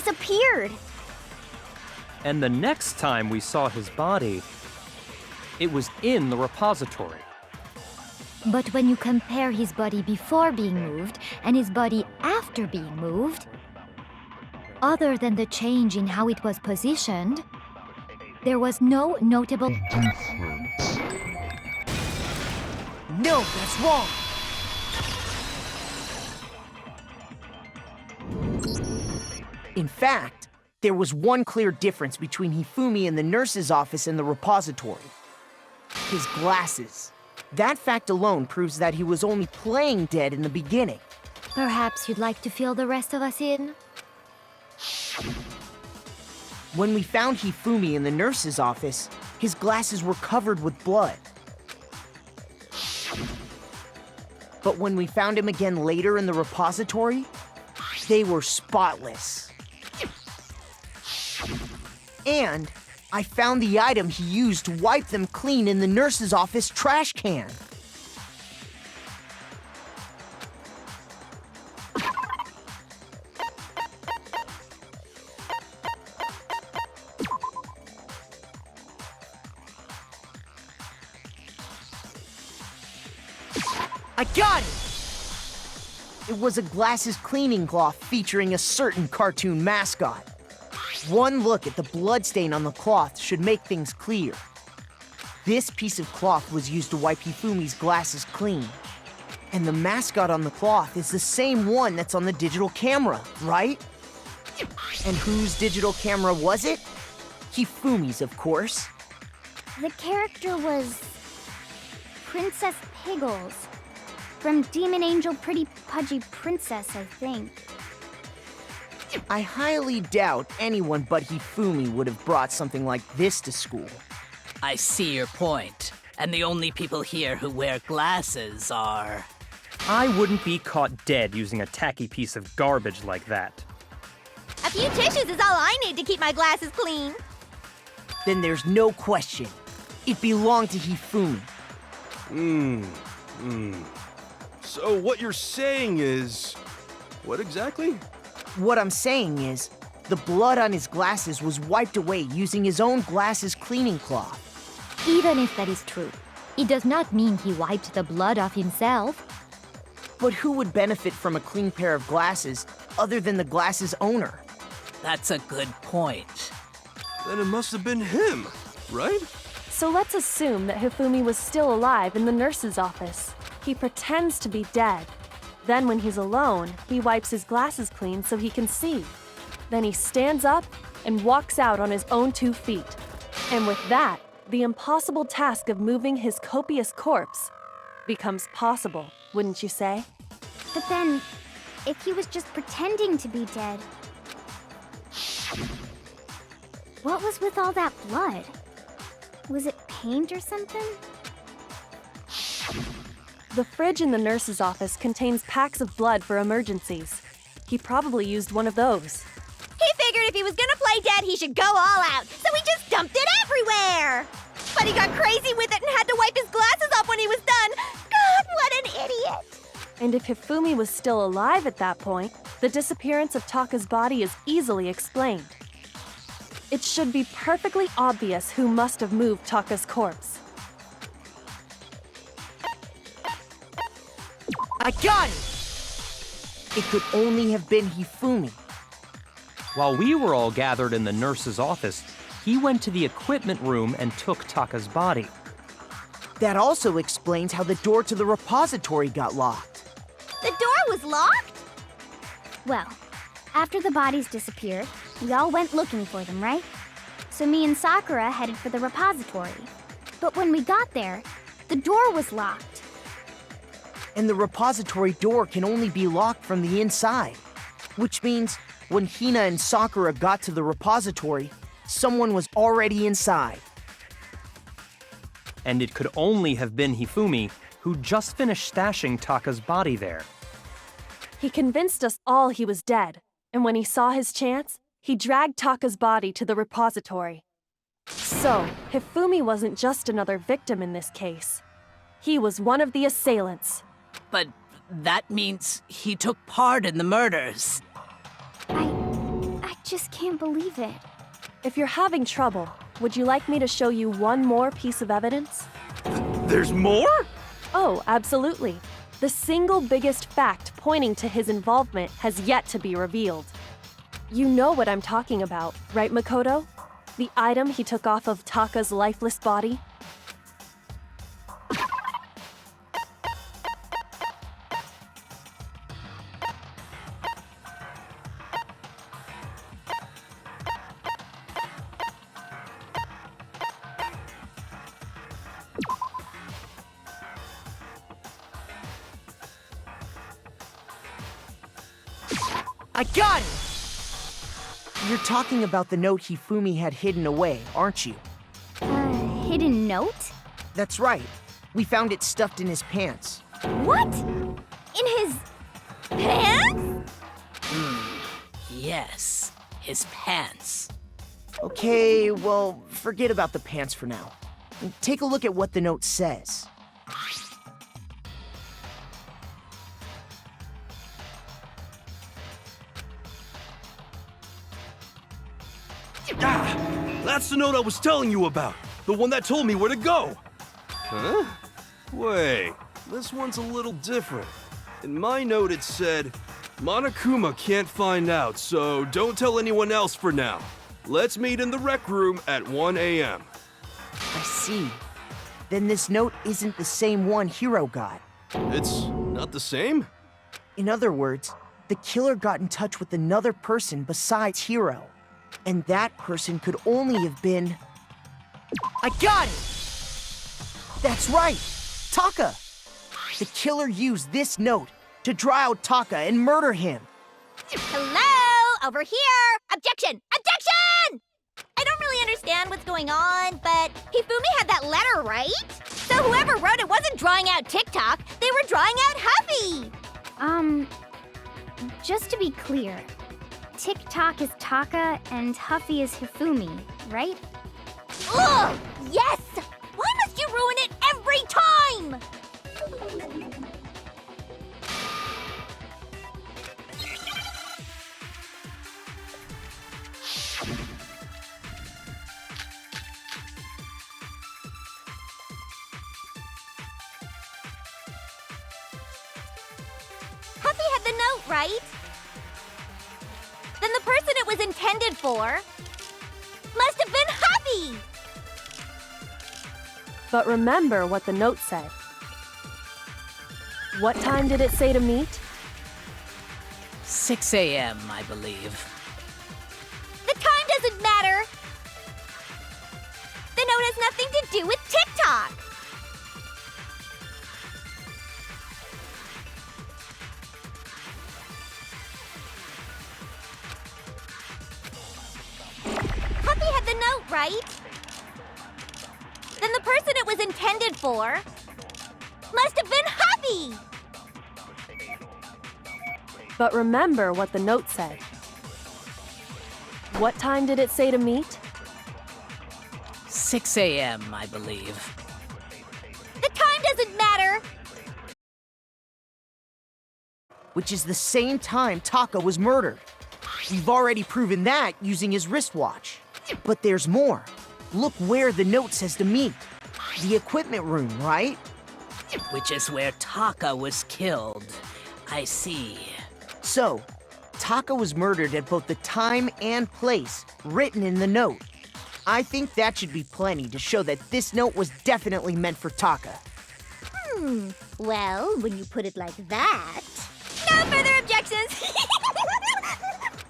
disappeared. And the next time we saw his body, it was in the repository. But when you compare his body before being moved and his body after being moved, other than the change in how it was positioned, there was no notable difference. No, that's wrong! In fact, there was one clear difference between Hifumi in the nurse's office and the repository. His glasses. That fact alone proves that he was only playing dead in the beginning. Perhaps you'd like to fill the rest of us in? When we found Hifumi in the nurse's office, his glasses were covered with blood. But when we found him again later in the repository, they were spotless. And I found the item he used to wipe them clean in the nurse's office trash can. I got it! It was a glasses cleaning cloth featuring a certain cartoon mascot. One look at the bloodstain on the cloth should make things clear. This piece of cloth was used to wipe Hifumi's glasses clean. And the mascot on the cloth is the same one that's on the digital camera, right? And whose digital camera was it? Hifumi's, of course. The character was Princess Piggles. From Demon Angel Pretty Pudgy Princess, I think. I highly doubt anyone but Hifumi would have brought something like this to school. I see your point. And the only people here who wear glasses are... I wouldn't be caught dead using a tacky piece of garbage like that. A few tissues is all I need to keep my glasses clean. Then there's no question. It belonged to Hifumi. So what you're saying is... what exactly? What I'm saying is, the blood on his glasses was wiped away using his own glasses cleaning cloth. Even if that is true, it does not mean he wiped the blood off himself. But who would benefit from a clean pair of glasses other than the glasses owner? That's a good point. Then it must have been him, right? So let's assume that Hifumi was still alive in the nurse's office. He pretends to be dead. Then when he's alone, he wipes his glasses clean so he can see. Then he stands up and walks out on his own 2 feet. And with that, the impossible task of moving his copious corpse becomes possible, wouldn't you say? But then, if he was just pretending to be dead, what was with all that blood? Was it paint or something? The fridge in the nurse's office contains packs of blood for emergencies. He probably used one of those. He figured if he was gonna play dead, he should go all out, so he just dumped it everywhere. But he got crazy with it and had to wipe his glasses off when he was done. God, what an idiot! And if Hifumi was still alive at that point, the disappearance of Taka's body is easily explained. It should be perfectly obvious who must have moved Taka's corpse. I got it! It could only have been Hifumi. While we were all gathered in the nurse's office, he went to the equipment room and took Taka's body. That also explains how the door to the repository got locked. The door was locked? Well, after the bodies disappeared, we all went looking for them, right? So me and Sakura headed for the repository. But when we got there, the door was locked. And the repository door can only be locked from the inside. Which means when Hina and Sakura got to the repository, someone was already inside. And it could only have been Hifumi, who just finished stashing Taka's body there. He convinced us all he was dead, and when he saw his chance, he dragged Taka's body to the repository. So, Hifumi wasn't just another victim in this case. He was one of the assailants. But that means he took part in the murders. I just can't believe it. If you're having trouble, would you like me to show you one more piece of evidence? There's more? Oh, absolutely. The single biggest fact pointing to his involvement has yet to be revealed. You know what I'm talking about, right, Makoto? The item he took off of Taka's lifeless body? I got it! You're talking about the note Hifumi had hidden away, aren't you? Hidden note? That's right. We found it stuffed in his pants. What? In his pants? Yes, his pants. Okay, well, forget about the pants for now. Take a look at what the note says. Ah! That's the note I was telling you about! The one that told me where to go! Huh? Wait, this one's a little different. In my note it said, Monokuma can't find out, so don't tell anyone else for now. Let's meet in the rec room at 1 a.m. I see. Then this note isn't the same one Hiro got. It's not the same? In other words, the killer got in touch with another person besides Hiro. And that person could only have been... I got it! That's right! Taka! The killer used this note to draw out Taka and murder him. Hello? Over here! Objection! Objection! I don't really understand what's going on, but Hifumi had that letter, right? So whoever wrote it wasn't drawing out TikTok, they were drawing out Huffy! Just to be clear, TikTok is Taka and Huffy is Hifumi, right? Ugh! Yes! Why must you ruin it every time? Huffy had the note, right? Then the person it was intended for must have been Huffy! But remember what the note said. What time did it say to meet? 6 a.m., I believe. The time doesn't matter! The note has nothing to do with TikTok! Huffy had the note, right? Then the person it was intended for must have been Huffy! But remember what the note said. What time did it say to meet? 6 a.m., I believe. The time doesn't matter! Which is the same time Taka was murdered. We've already proven that using his wristwatch. But there's more. Look where the note says to meet. The equipment room, right? Which is where Taka was killed. I see. So, Taka was murdered at both the time and place written in the note. I think that should be plenty to show that this note was definitely meant for Taka. Well, when you put it like that... No further objections!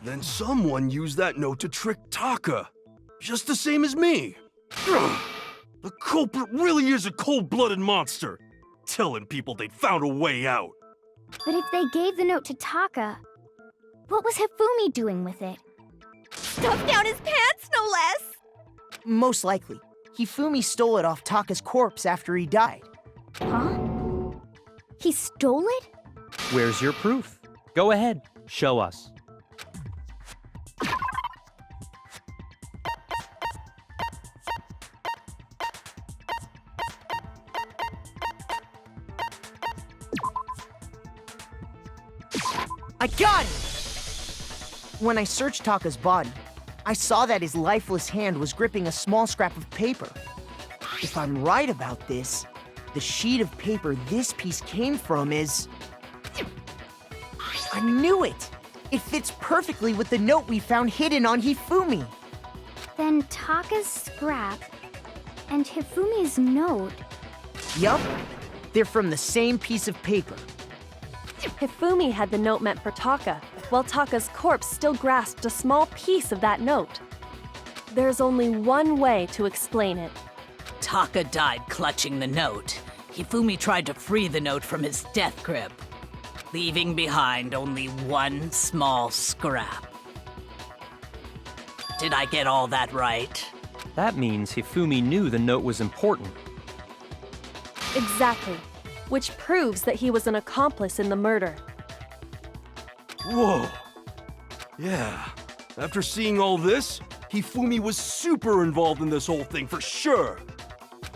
Then someone used that note to trick Taka. Just the same as me. Ugh. The culprit really is a cold-blooded monster. Telling people they found a way out. But if they gave the note to Taka, what was Hifumi doing with it? Stuffed down his pants, no less! Most likely, Hifumi stole it off Taka's corpse after he died. Huh? He stole it? Where's your proof? Go ahead, show us. I got it! When I searched Taka's body, I saw that his lifeless hand was gripping a small scrap of paper. If I'm right about this, the sheet of paper this piece came from is... I knew it! It fits perfectly with the note we found hidden on Hifumi. Then Taka's scrap and Hifumi's note. Yup, they're from the same piece of paper. Hifumi had the note meant for Taka, while Taka's corpse still grasped a small piece of that note. There's only one way to explain it. Taka died clutching the note. Hifumi tried to free the note from his death grip, leaving behind only one small scrap. Did I get all that right? That means Hifumi knew the note was important. Exactly. Which proves that he was an accomplice in the murder. Whoa. Yeah. After seeing all this, Hifumi was super involved in this whole thing for sure.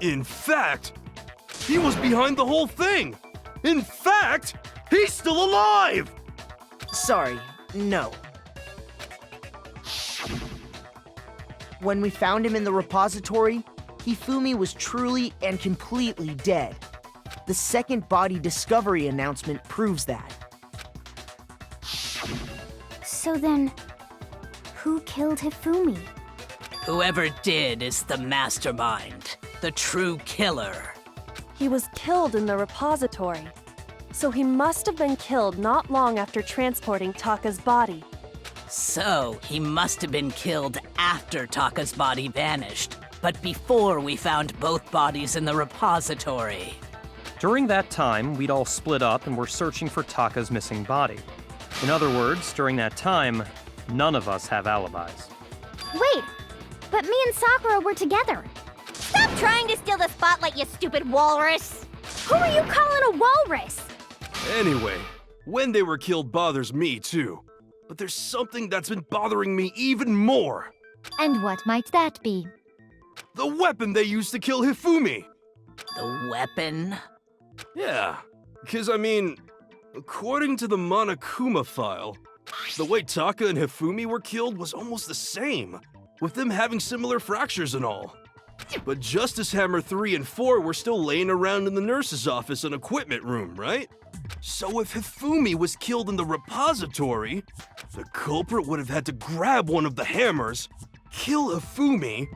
In fact, he was behind the whole thing. In fact, he's still alive! Sorry, no. When we found him in the repository, Hifumi was truly and completely dead. The second body discovery announcement proves that. So then, who killed Hifumi? Whoever did is the mastermind, the true killer. He was killed in the repository. So he must have been killed not long after transporting Taka's body. So, he must have been killed after Taka's body vanished, but before we found both bodies in the repository. During that time, we'd all split up and were searching for Taka's missing body. In other words, during that time, none of us have alibis. Wait, but me and Sakura were together. Stop trying to steal the spotlight, you stupid walrus! Who are you calling a walrus? Anyway, when they were killed bothers me too. But there's something that's been bothering me even more. And what might that be? The weapon they used to kill Hifumi. The weapon? Yeah, because I mean, according to the Monokuma file, the way Taka and Hifumi were killed was almost the same, with them having similar fractures and all. But Justice Hammer 3 and 4 were still laying around in the nurse's office and equipment room, right? So if Hifumi was killed in the repository, the culprit would have had to grab one of the hammers, kill Hifumi,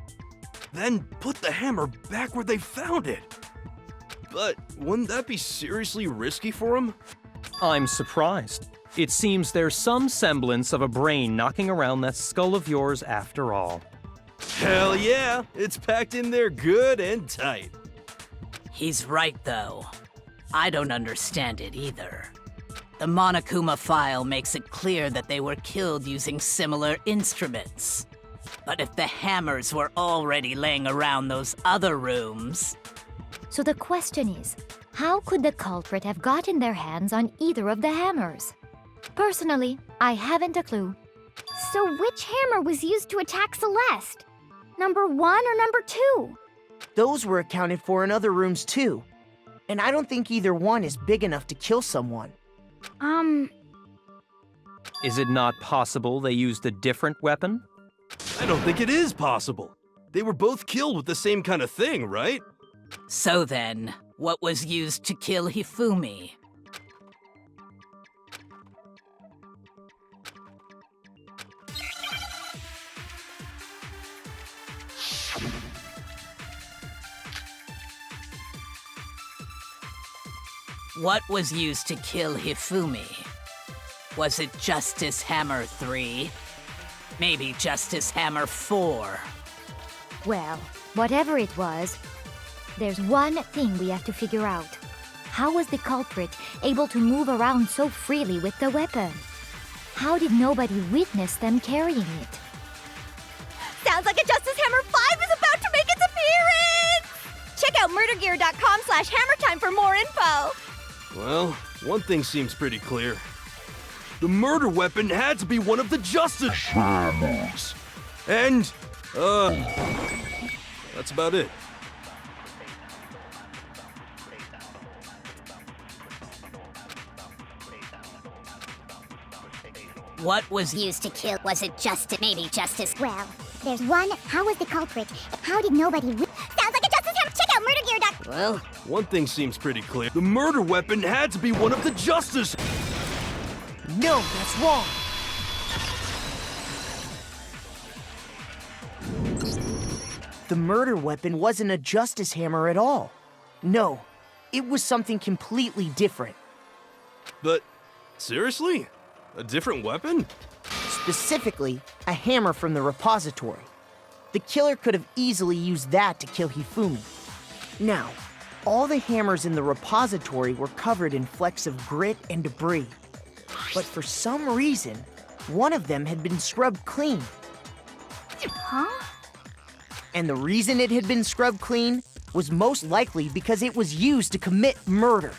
then put the hammer back where they found it. But wouldn't that be seriously risky for him? I'm surprised. It seems there's some semblance of a brain knocking around that skull of yours after all. Hell yeah, it's packed in there good and tight. He's right, though. I don't understand it either. The Monokuma file makes it clear that they were killed using similar instruments. But if the hammers were already laying around those other rooms... So the question is, how could the culprit have gotten their hands on either of the hammers? Personally, I haven't a clue. So which hammer was used to attack Celeste? Number 1 or number 2? Those were accounted for in other rooms too. And I don't think either one is big enough to kill someone. Is it not possible they used a different weapon? I don't think it is possible. They were both killed with the same kind of thing, right? So then, what was used to kill Hifumi? What was used to kill Hifumi? Was it Justice Hammer 3? Maybe Justice Hammer 4? Well, whatever it was, there's one thing we have to figure out. How was the culprit able to move around so freely with the weapon? How did nobody witness them carrying it? Sounds like a Justice Hammer 5 is about to make its appearance! Check out murdergear.com/hammertime for more info. Well, one thing seems pretty clear. The murder weapon had to be one of the Justice Hammers. And, that's about it. What was Used to kill. Was it justice? Maybe justice. Well, there's one. How was the culprit? How did nobody... Sounds like a justice hammer. Check out murdergear.com. Well, One thing seems pretty clear. The murder weapon had to be one of the Justice. No, that's wrong. The murder weapon wasn't a justice hammer at all. No, it was something completely different. But, seriously? A different weapon? Specifically, a hammer from the repository. The killer could have easily used that to kill Hifumi. Now, all the hammers in the repository were covered in flecks of grit and debris. But for some reason, one of them had been scrubbed clean. Huh? And the reason it had been scrubbed clean was most likely because it was used to commit murder.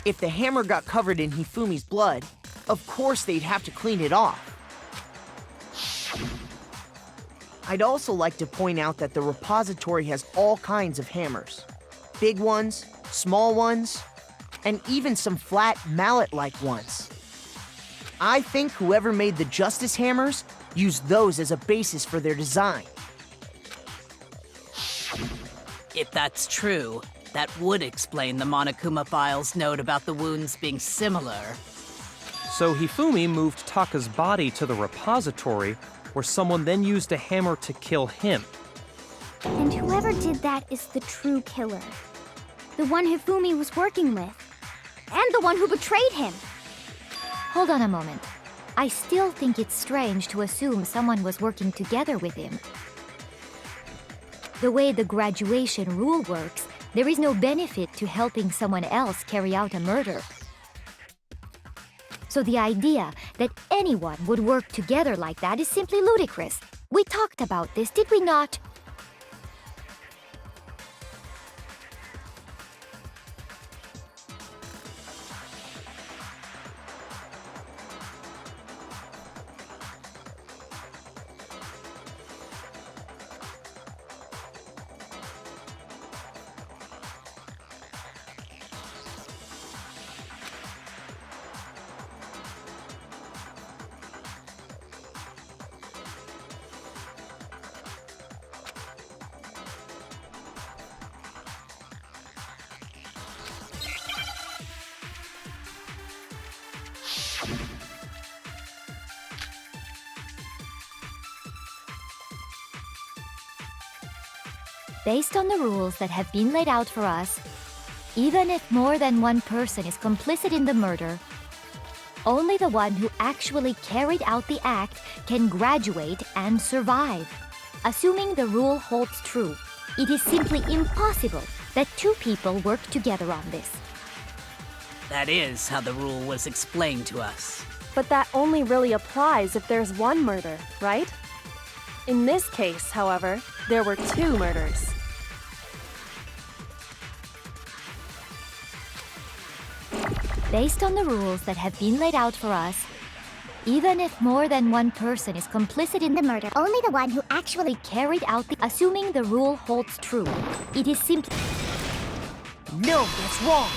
If the hammer got covered in Hifumi's blood, of course they'd have to clean it off. I'd also like to point out that the repository has all kinds of hammers. Big ones, small ones, and even some flat mallet-like ones. I think whoever made the justice hammers used those as a basis for their design. If that's true, that would explain the Monokuma file's note about the wounds being similar. So Hifumi moved Taka's body to the repository, where someone then used a hammer to kill him. And whoever did that is the true killer. The one Hifumi was working with. And the one who betrayed him. Hold on a moment. I still think it's strange to assume someone was working together with him. The way the graduation rule works, there is no benefit to helping someone else carry out a murder. So the idea that anyone would work together like that is simply ludicrous. We talked about this, did we not? Based on the rules that have been laid out for us, even if more than one person is complicit in the murder, only the one who actually carried out the act can graduate and survive. Assuming the rule holds true, it is simply impossible that two people work together on this. That is how the rule was explained to us. But that only really applies if there's one murder, right? In this case, however, there were two murders. Based on the rules that have been laid out for us, even if more than one person is complicit in the murder, Only the one who actually carried out the... Assuming the rule holds true, it is simply... No, that's wrong.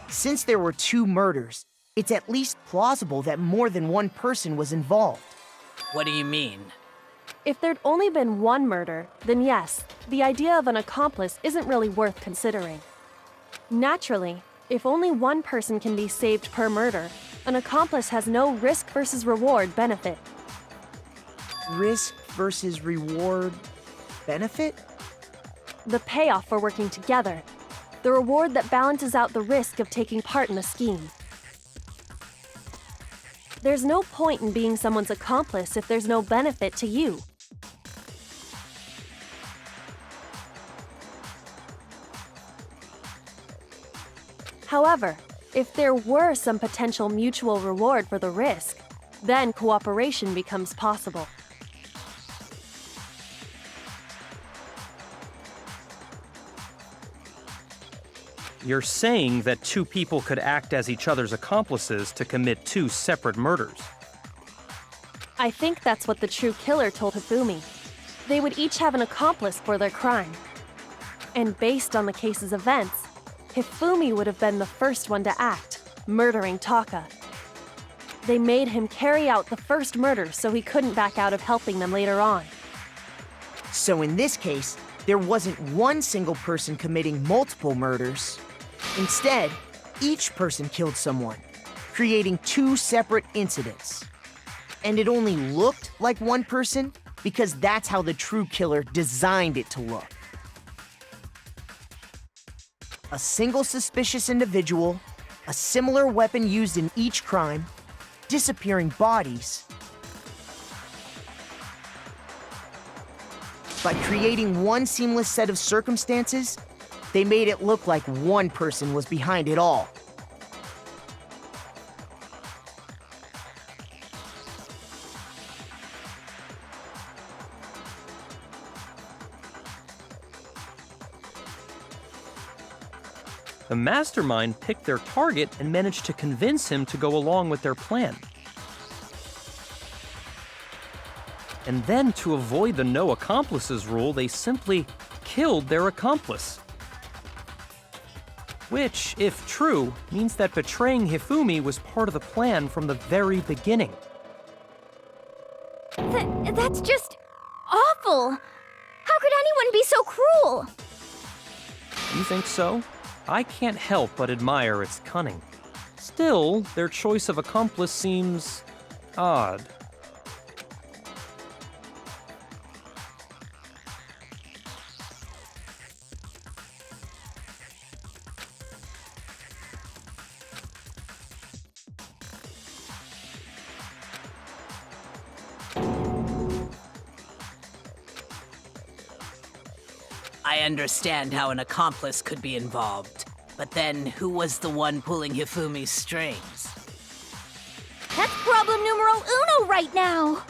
Since there were two murders, it's at least plausible that more than one person was involved. What do you mean? If there'd only been one murder, then yes, the idea of an accomplice isn't really worth considering. Naturally, if only one person can be saved per murder, an accomplice has no risk versus reward benefit. Risk versus reward benefit? The payoff for working together. The reward that balances out the risk of taking part in a scheme. There's no point in being someone's accomplice if there's no benefit to you. However, if there were some potential mutual reward for the risk, then cooperation becomes possible. You're saying that two people could act as each other's accomplices to commit two separate murders. I think that's what the true killer told Hifumi. They would each have an accomplice for their crime. And based on the case's events, Hifumi would have been the first one to act, murdering Taka. They made him carry out the first murder so he couldn't back out of helping them later on. So in this case, there wasn't one single person committing multiple murders. Instead, each person killed someone, creating two separate incidents. And it only looked like one person because that's how the true killer designed it to look. A single suspicious individual, a similar weapon used in each crime, disappearing bodies. By creating one seamless set of circumstances, they made it look like one person was behind it all. The mastermind picked their target and managed to convince him to go along with their plan. And then, to avoid the no accomplices rule, they simply killed their accomplice. Which, if true, means that betraying Hifumi was part of the plan from the very beginning. That's just awful. How could anyone be so cruel? You think so? I can't help but admire its cunning. Still, their choice of accomplice seems odd. I understand how an accomplice could be involved, but then who was the one pulling Hifumi's strings? That's problem numero uno right now.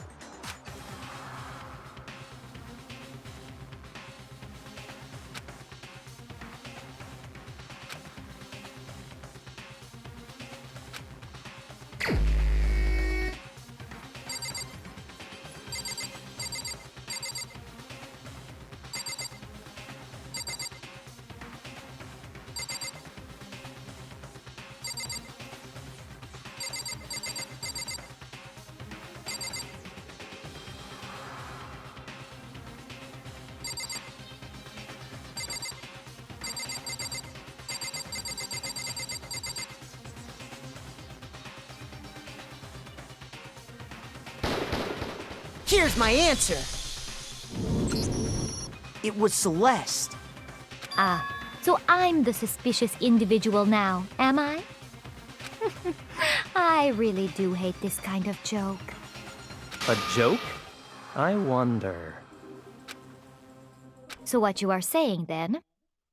Here's my answer. It was Celeste. Ah, so I'm the suspicious individual now, am I? I really do hate this kind of joke. A joke? I wonder. So what you are saying, then,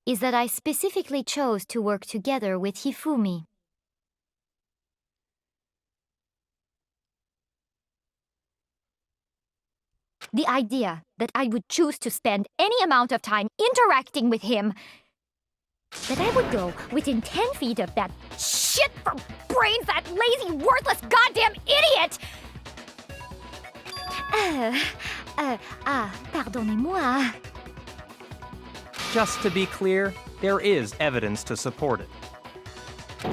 is that I specifically chose to work together with Hifumi. The idea that I would choose to spend any amount of time interacting with him, that I would go within 10 feet of that shit for brains, that lazy, worthless, goddamn idiot! Pardonnez-moi. Just to be clear, there is evidence to support it.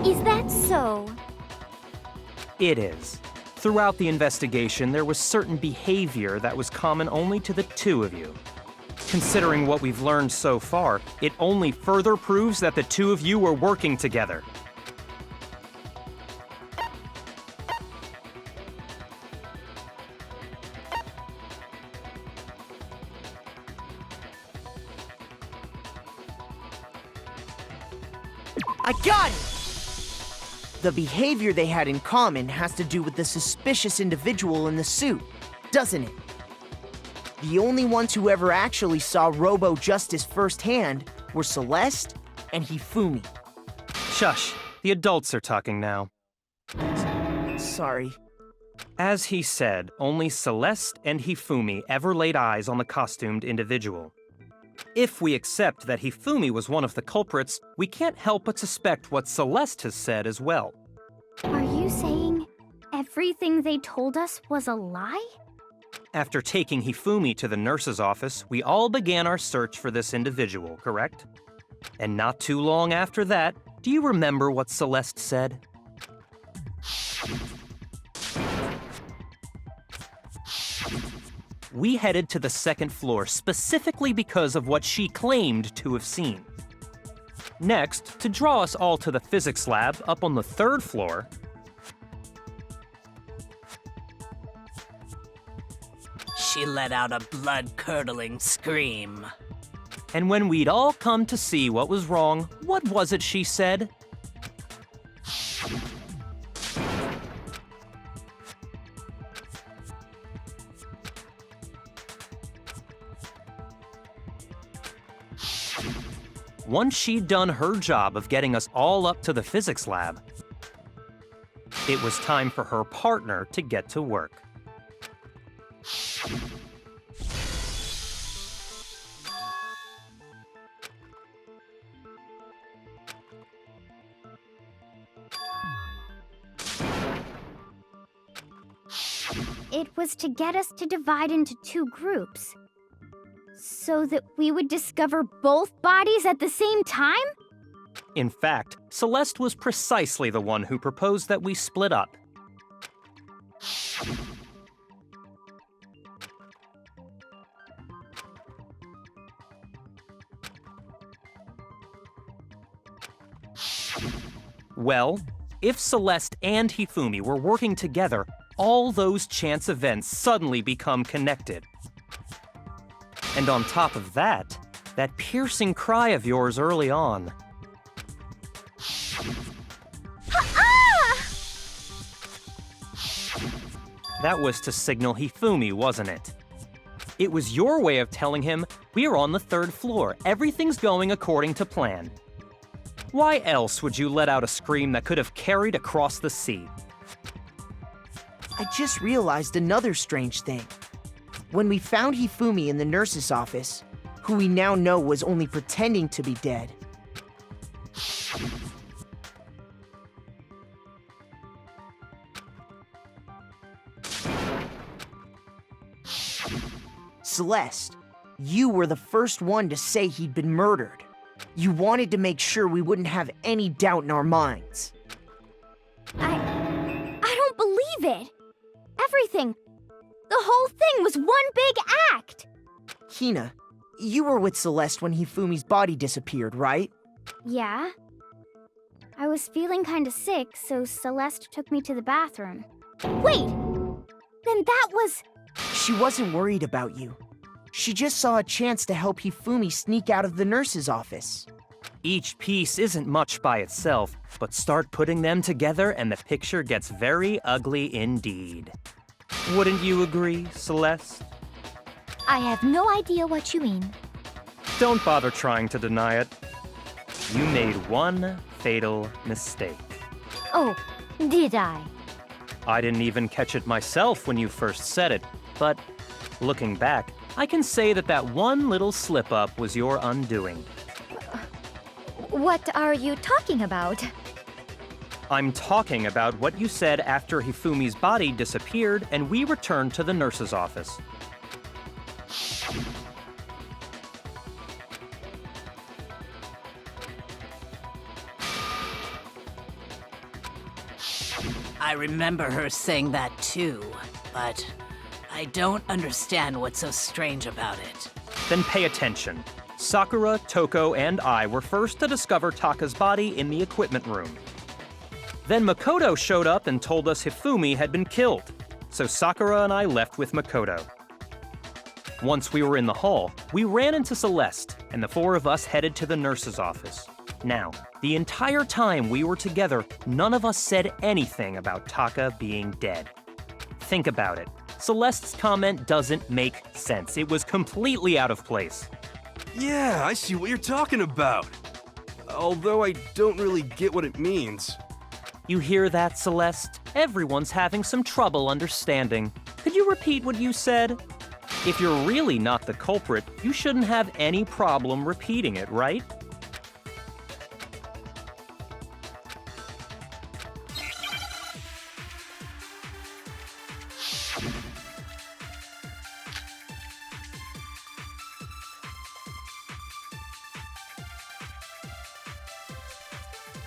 Is that so? It is. Throughout the investigation, there was certain behavior that was common only to the two of you. Considering what we've learned so far, it only further proves that the two of you were working together. I got it! The behavior they had in common has to do with the suspicious individual in the suit, doesn't it? The only ones who ever actually saw Robo-Justice firsthand were Celeste and Hifumi. Shush, the adults are talking now. Sorry. As he said, only Celeste and Hifumi ever laid eyes on the costumed individual. If we accept that Hifumi was one of the culprits, we can't help but suspect what Celeste has said as well. Are you saying everything they told us was a lie? After taking Hifumi to the nurse's office, we all began our search for this individual, correct? And not too long after that, do you remember what Celeste said? We headed to the second floor specifically because of what she claimed to have seen. Next, to draw us all to the physics lab up on the third floor, She let out a blood-curdling scream. and when we'd all come to see what was wrong, what was it she said? Once she'd done her job of getting us all up to the physics lab, it was time for her partner to get to work. It was to get us to divide into two groups, so that we would discover both bodies at the same time? In fact, Celeste was precisely the one who proposed that we split up. Well, if Celeste and Hifumi were working together, all those chance events suddenly become connected. And on top of that, that piercing cry of yours early on. That was to signal Hifumi, wasn't it? It was your way of telling him, we're on the third floor, everything's going according to plan. Why else would you let out a scream that could have carried across the sea? I just realized another strange thing. When we found Hifumi in the nurse's office, who we now know was only pretending to be dead, Celeste, you were the first one to say he'd been murdered. You wanted to make sure we wouldn't have any doubt in our minds. I don't believe it. Everything, the whole thing was one big act. Hina, you were with Celeste when Hifumi's body disappeared, right? Yeah. I was feeling kinda sick, so Celeste took me to the bathroom. Wait! Then that was... She wasn't worried about you. She just saw a chance to help Hifumi sneak out of the nurse's office. Each piece isn't much by itself, but start putting them together and the picture gets very ugly indeed. Wouldn't you agree, Celeste? I have no idea what you mean. Don't bother trying to deny it. You made one fatal mistake. Oh, did I? I didn't even catch it myself when you first said it, but looking back, I can say that that one little slip-up was your undoing. What are you talking about? I'm talking about what you said after Hifumi's body disappeared and we returned to the nurse's office. I remember her saying that too, but I don't understand what's so strange about it. Then pay attention. Sakura, Toko, and I were first to discover Taka's body in the equipment room. Then Makoto showed up and told us Hifumi had been killed, so Sakura and I left with Makoto. Once we were in the hall, we ran into Celeste, and the four of us headed to the nurse's office. Now, the entire time we were together, none of us said anything about Taka being dead. Think about it. Celeste's comment doesn't make sense. It was completely out of place. Yeah, I see what you're talking about. Although I don't really get what it means. You hear that, Celeste? Everyone's having some trouble understanding. Could you repeat what you said? If you're really not the culprit, you shouldn't have any problem repeating it, right?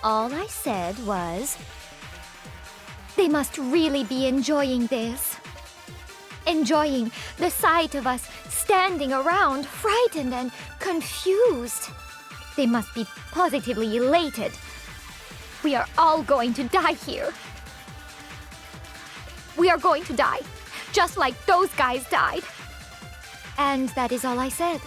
All I said was, they must really be enjoying this. Enjoying the sight of us standing around, frightened and confused. They must be positively elated. We are all going to die here. We are going to die, just like those guys died. And that is all I said.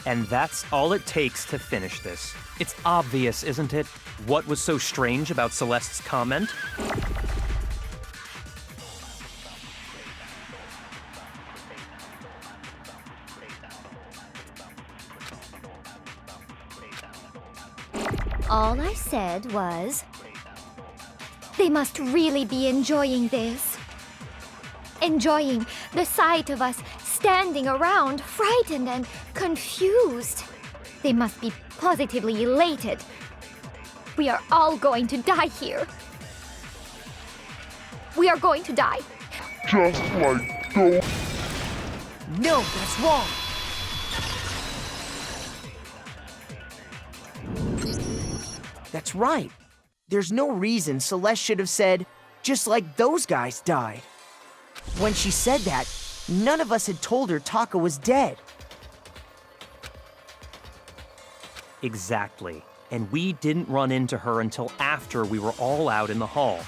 And that's all it takes to finish this. It's obvious, isn't it? What was so strange about Celeste's comment? All I said was, they must really be enjoying this. Enjoying the sight of us standing around, frightened and confused. They must be positively elated. We are all going to die here. We are going to die. Just like those. No, that's wrong. That's right. There's no reason Celeste should have said, just like those guys died. When she said that, none of us had told her Taka was dead. Exactly. And we didn't run into her until after we were all out in the hall.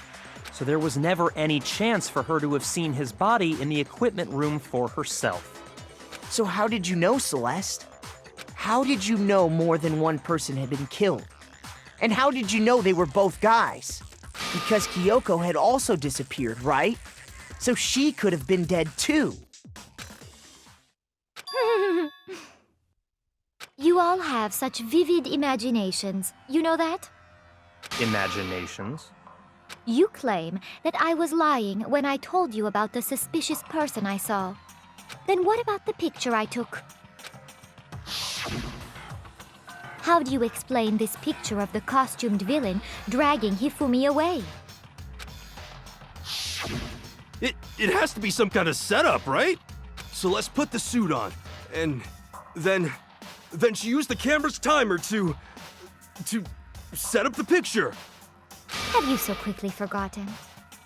So there was never any chance for her to have seen his body in the equipment room for herself. So how did you know, Celeste? How did you know more than one person had been killed? And how did you know they were both guys? Because Kyoko had also disappeared, right? So she could have been dead too. You all have such vivid imaginations. You know that? Imaginations? You claim that I was lying when I told you about the suspicious person I saw. Then what about the picture I took? How do you explain this picture of the costumed villain dragging Hifumi away? It has to be some kind of setup, right? So let's put the suit on, and then she used the camera's timer to set up the picture. Have you so quickly forgotten?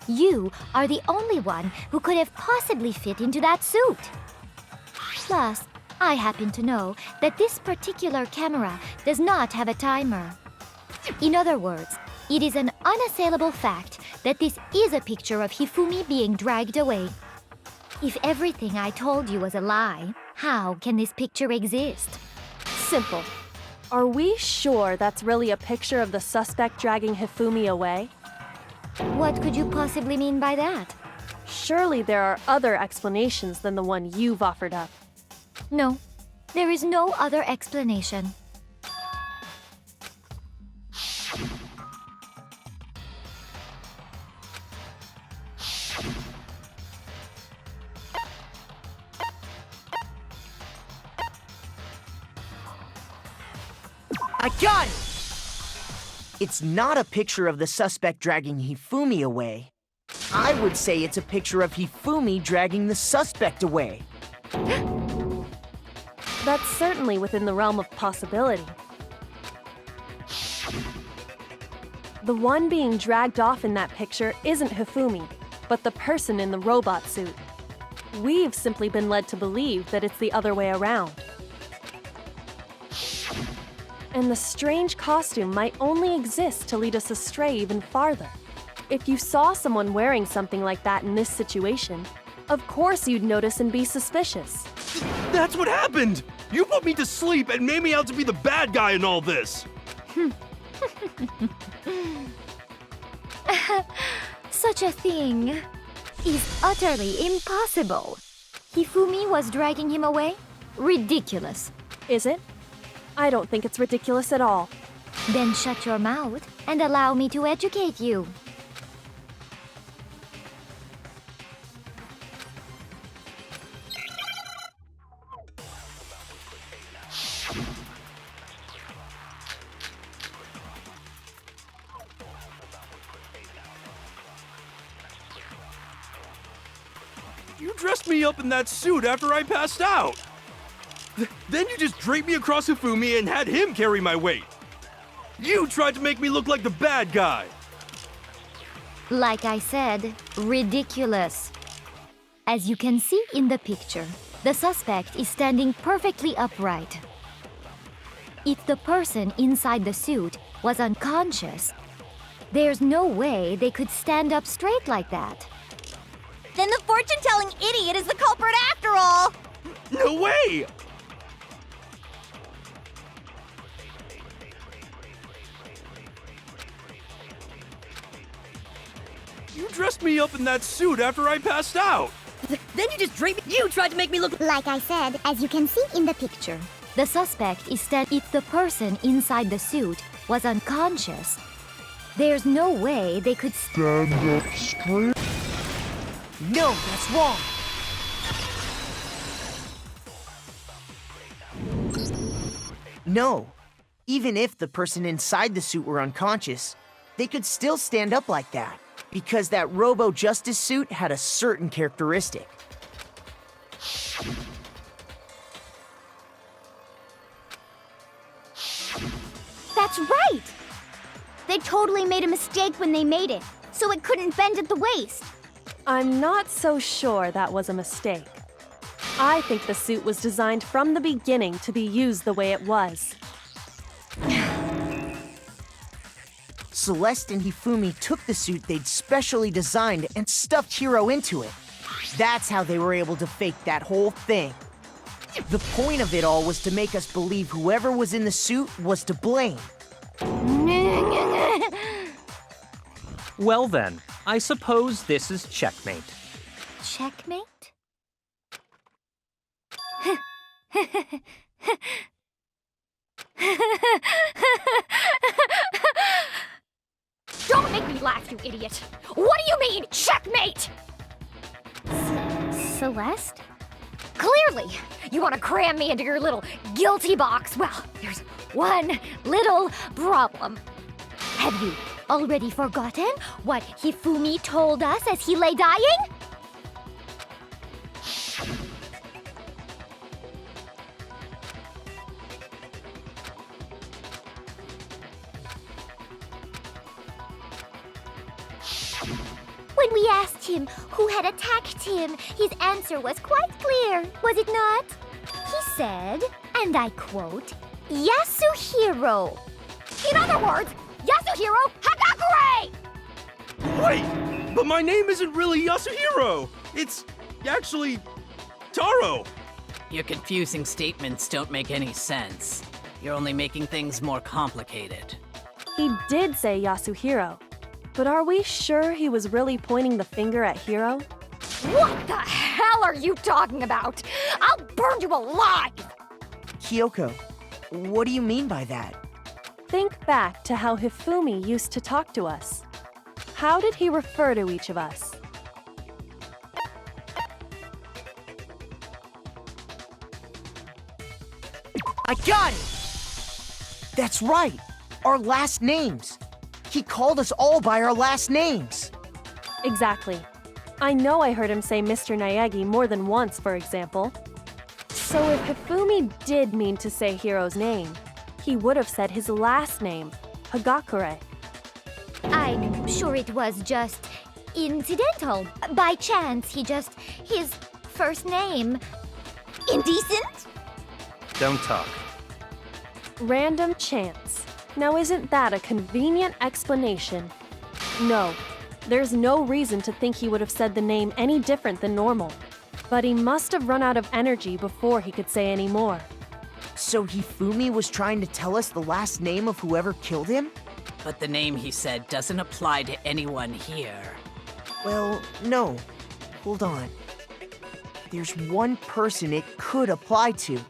You are the only one who could have possibly fit into that suit. Plus, I happen to know that this particular camera does not have a timer. In other words, it is an unassailable fact that this is a picture of Hifumi being dragged away. If everything I told you was a lie, how can this picture exist? Simple. Are we sure that's really a picture of the suspect dragging Hifumi away? What could you possibly mean by that? Surely there are other explanations than the one you've offered up. No, there is no other explanation. I got it! It's not a picture of the suspect dragging Hifumi away. I would say it's a picture of Hifumi dragging the suspect away. That's certainly within the realm of possibility. The one being dragged off in that picture isn't Hifumi, but the person in the robot suit. We've simply been led to believe that it's the other way around. And the strange costume might only exist to lead us astray even farther. If you saw someone wearing something like that in this situation, of course you'd notice and be suspicious. That's what happened! You put me to sleep and made me out to be the bad guy in all this! Such a thing is utterly impossible. Hifumi was dragging him away? Ridiculous. Is it? I don't think it's ridiculous at all. Then shut your mouth and allow me to educate you. You dressed me up in that suit after I passed out. Then you just draped me across Hifumi and had him carry my weight. You tried to make me look like the bad guy! Like I said, ridiculous. As you can see in the picture, the suspect is standing perfectly upright. If the person inside the suit was unconscious, there's no way they could stand up straight like that. Then the fortune-telling idiot is the culprit after all! No way! You dressed me up in that suit after I passed out! Then you just draped me. You tried to make me look Like I said, as you can see in the picture. The suspect is if the person inside the suit was unconscious, there's no way they could Stand up straight. No, that's wrong. No. Even if the person inside the suit were unconscious, they could still stand up like that, because that Robo-Justice suit had a certain characteristic. That's right! They totally made a mistake when they made it, so it couldn't bend at the waist. I'm not so sure that was a mistake. I think the suit was designed from the beginning to be used the way it was. Celeste and Hifumi took the suit they'd specially designed and stuffed Hiro into it. That's how they were able to fake that whole thing. The point of it all was to make us believe whoever was in the suit was to blame. Well then, I suppose this is checkmate. checkmate? Don't make me laugh, you idiot! What do you mean, checkmate? Celeste? Clearly, you want to cram me into your little guilty box. Well, there's one little problem. Have you already forgotten what Hifumi told us as he lay dying? When we asked him who had attacked him, his answer was quite clear, was it not? He said, and I quote, Yasuhiro. In other words, Yasuhiro Hagakure! Wait! But my name isn't really Yasuhiro! It's actually Taro! Your confusing statements don't make any sense. You're only making things more complicated. He did say Yasuhiro, but are we sure he was really pointing the finger at Hiro? What the hell are you talking about? I'll burn you alive! Kyoko, what do you mean by that? Think back to how Hifumi used to talk to us. How did he refer to each of us? I got it! That's right! Our last names! He called us all by our last names! Exactly. I know I heard him say Mr. Naegi more than once, for example. So if Hifumi did mean to say Hiro's name, he would have said his last name, Hagakure. I'm sure it was just incidental. By chance, his first name. Indecent? Don't talk. Random chance. Now isn't that a convenient explanation? No, there's no reason to think he would have said the name any different than normal. But he must have run out of energy before he could say any more. So Hifumi was trying to tell us the last name of whoever killed him? But the name he said doesn't apply to anyone here. Well, no. Hold on. There's one person it could apply to,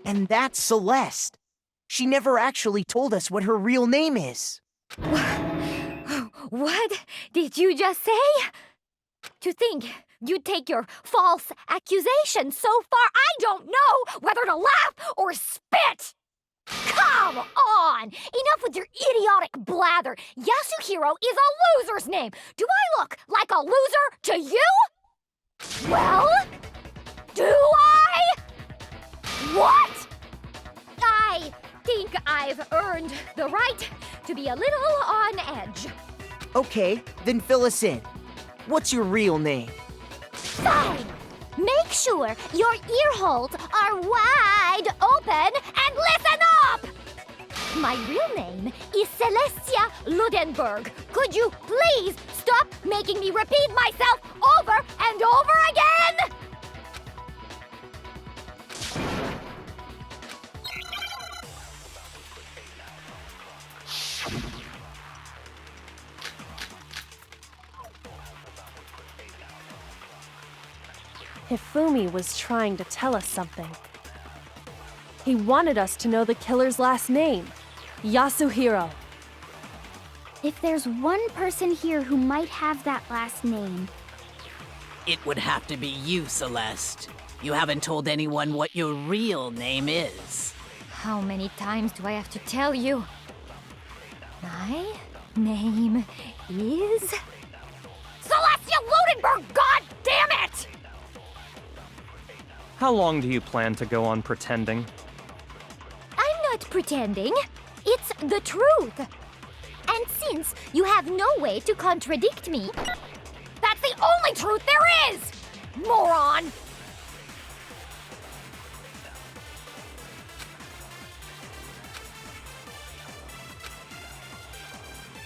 and that's Celeste. She never actually told us what her real name is. What did you just say? To think you'd take your false accusation so far, I don't know whether to laugh or spit! Come on! Enough with your idiotic blather! Yasuhiro is a loser's name! Do I look like a loser to you? Well? Do I? What? I think I've earned the right to be a little on edge. Okay, then fill us in. What's your real name? Fine. Make sure your ear holes are wide open and listen up! My real name is Celestia Ludenberg. Could you please stop making me repeat myself over and over again? Hifumi was trying to tell us something. He wanted us to know the killer's last name, Yasuhiro. If there's one person here who might have that last name, It would have to be you, Celeste. You haven't told anyone what your real name is. How many times do I have to tell you? My name is... Celestia Ludenberg, god damn it! How long do you plan to go on pretending? I'm not pretending. It's the truth. And since you have no way to contradict me, that's the only truth there is! Moron!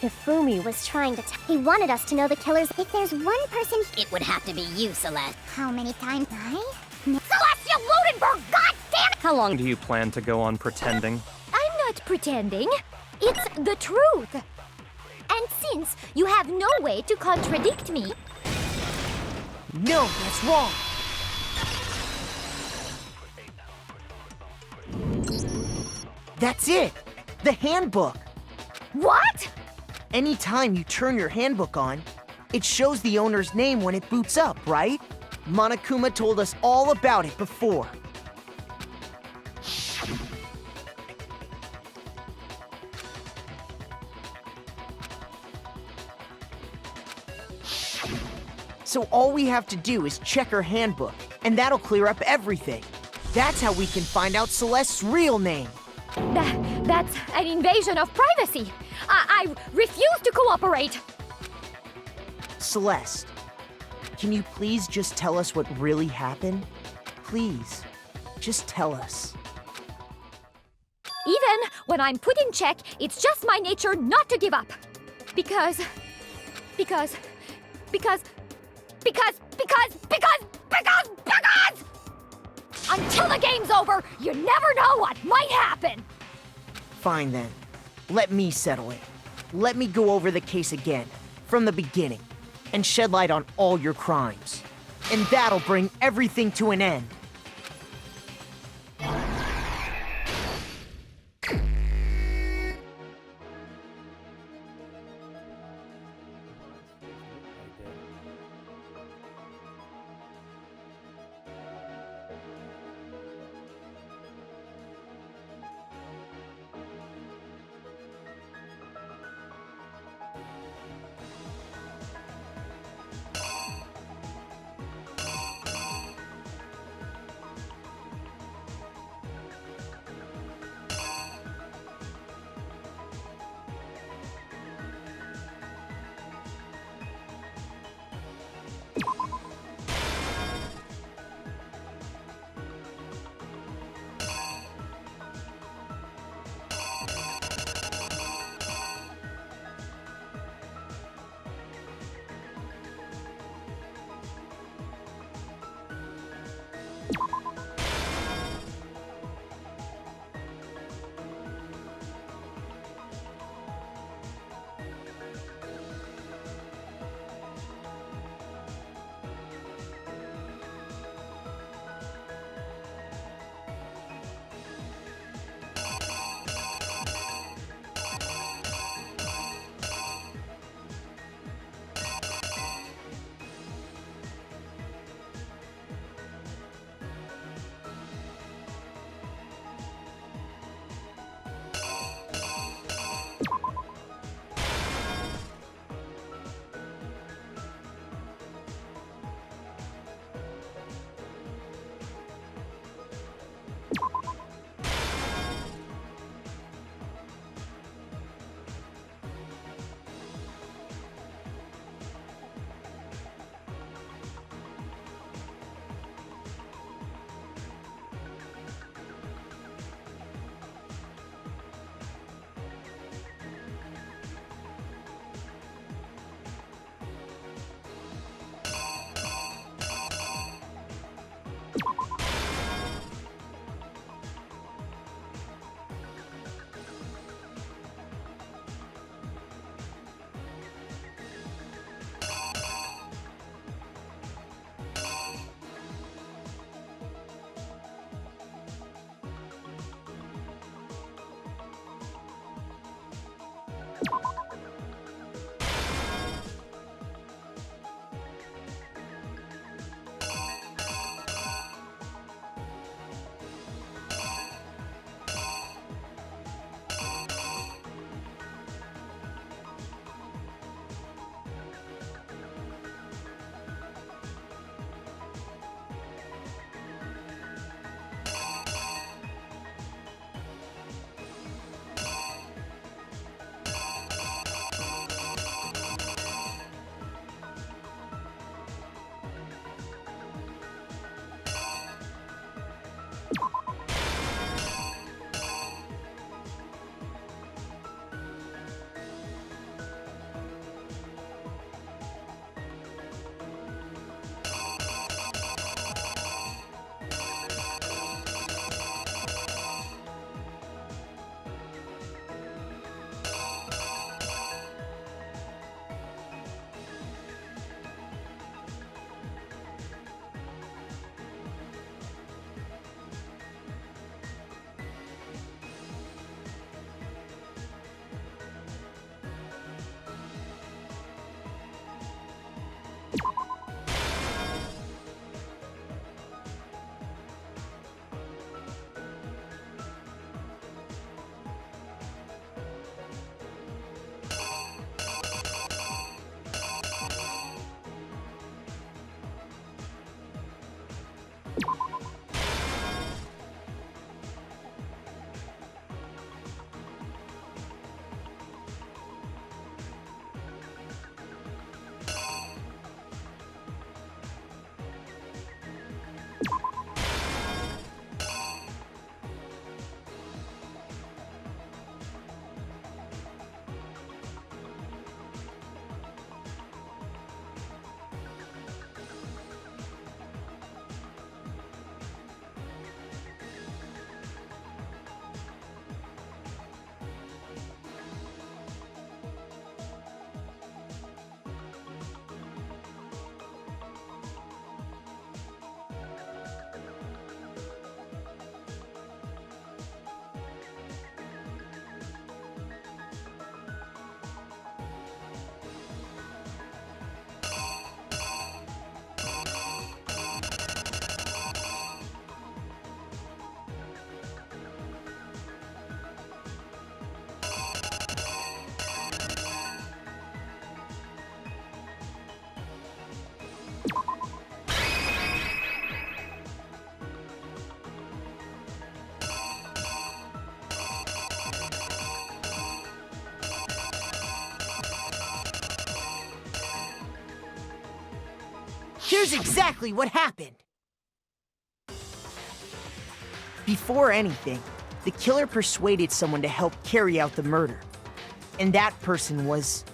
Hifumi was trying to he wanted us to know the killers. If there's one person, It would have to be you, Celeste. how many times? Celestia Ludenberg, god damn it! How long do you plan to go on pretending? I'm not pretending. It's the truth. And since you have no way to contradict me, No, that's wrong. That's it. The handbook. what? Anytime you turn your handbook on, it shows the owner's name when it boots up, right? Monokuma told us all about it before. So all we have to do is check her handbook, and that'll clear up everything. That's how we can find out Celeste's real name. That's an invasion of privacy. I refuse to cooperate. Celeste, can you please just tell us what really happened? Please, just tell us. Even when I'm put in check, it's just my nature not to give up. Because until the game's over, you never know what might happen. Fine then. Let me settle it. Let me go over the case again, from the beginning, and shed light on all your crimes. And that'll bring everything to an end. Here's exactly what happened. Before anything, the killer persuaded someone to help carry out the murder. And that person was...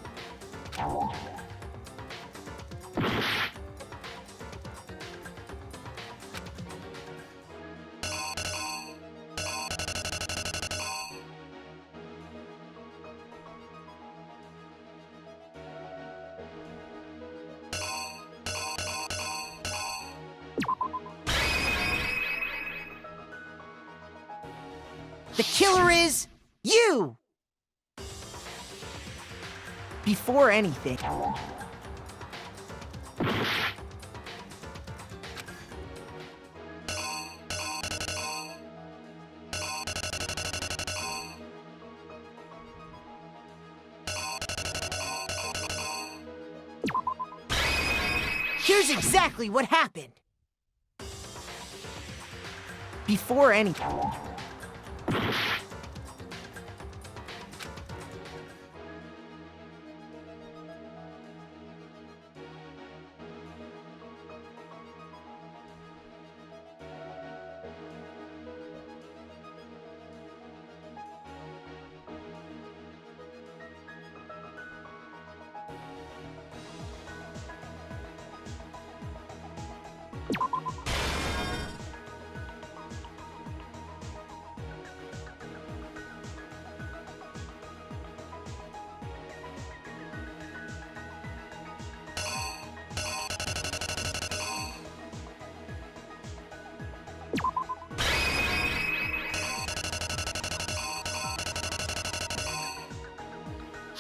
The killer is you! Before anything... Here's exactly what happened. Before anything...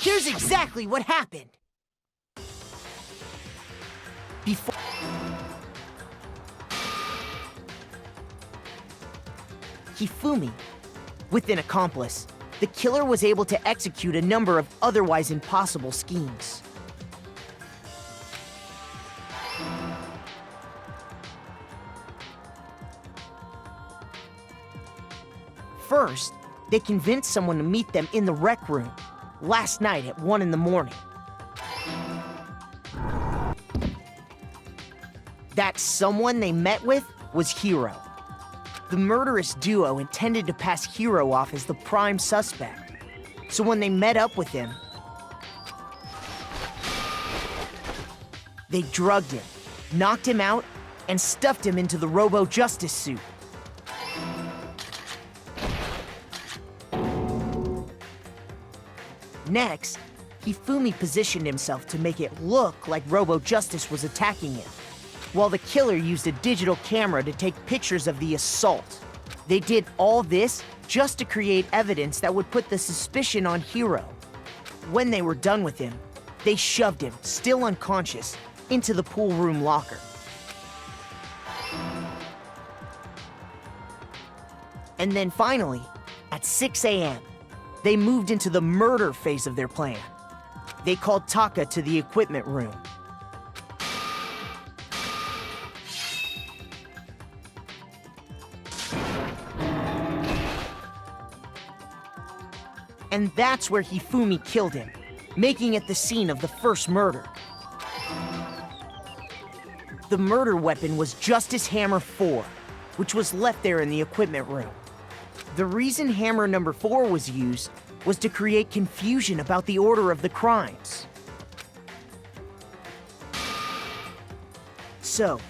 Here's exactly what happened. Before... Hifumi, with an accomplice, the killer was able to execute a number of otherwise impossible schemes. First, they convinced someone to meet them in the rec room last night at 1 in the morning. That someone they met with was Hiro. The murderous duo intended to pass Hiro off as the prime suspect. So when they met up with him, they drugged him, knocked him out, and stuffed him into the Robo-Justice suit. Next, Hifumi positioned himself to make it look like Robo-Justice was attacking him, while the killer used a digital camera to take pictures of the assault. They did all this just to create evidence that would put the suspicion on Hiro. When they were done with him, they shoved him, still unconscious, into the pool room locker. And then finally, at 6 a.m., they moved into the murder phase of their plan. They called Taka to the equipment room. And that's where Hifumi killed him, making it the scene of the first murder. The murder weapon was Justice Hammer 4, which was left there in the equipment room. The reason Hammer number 4 was used was to create confusion about the order of the crimes. So,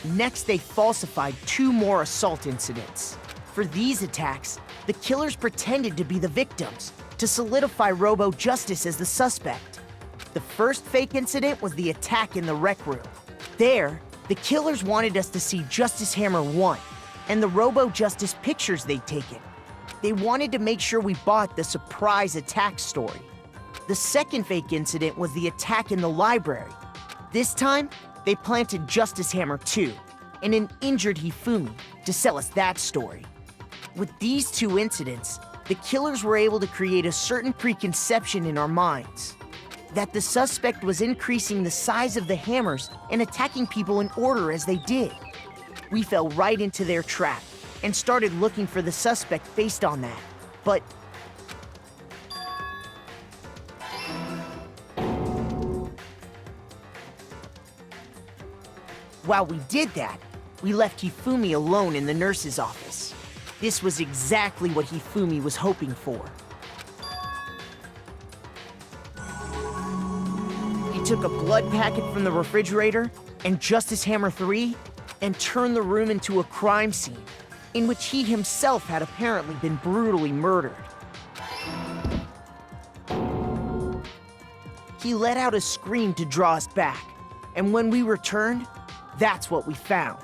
next they falsified 2 more assault incidents. For these attacks, the killers pretended to be the victims to solidify Robo-Justice as the suspect. The first fake incident was the attack in the rec room. There, the killers wanted us to see Justice Hammer 1 and the Robo-Justice pictures they'd taken. They wanted to make sure we bought the surprise attack story. The second fake incident was the attack in the library. This time, they planted Justice Hammer 2 and an injured Hifumi to sell us that story. With these 2 incidents, the killers were able to create a certain preconception in our minds that the suspect was increasing the size of the hammers and attacking people in order as they did. We fell right into their trap and started looking for the suspect based on that. But While we did that, we left Hifumi alone in the nurse's office. This was exactly what Hifumi was hoping for. He took a blood packet from the refrigerator and Justice Hammer 3 and turned the room into a crime scene in which he himself had apparently been brutally murdered. He let out a scream to draw us back, and when we returned, that's what we found.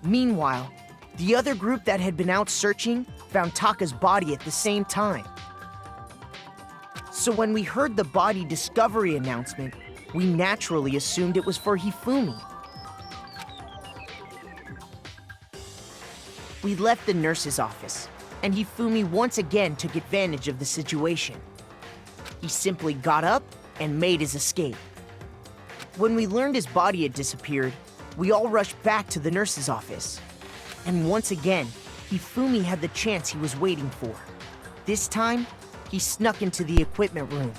Meanwhile, the other group that had been out searching found Taka's body at the same time. So when we heard the body discovery announcement, we naturally assumed it was for Hifumi. We left the nurse's office, and Hifumi once again took advantage of the situation. He simply got up and made his escape. When we learned his body had disappeared, we all rushed back to the nurse's office. And once again, Hifumi had the chance he was waiting for. This time, he snuck into the equipment room.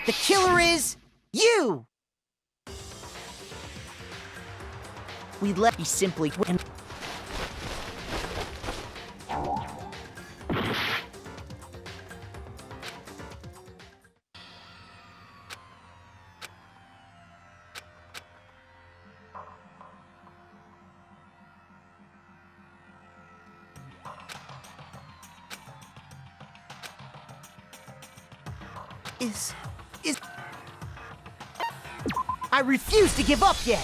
The killer is you! We let you simply win. I refuse to give up yet!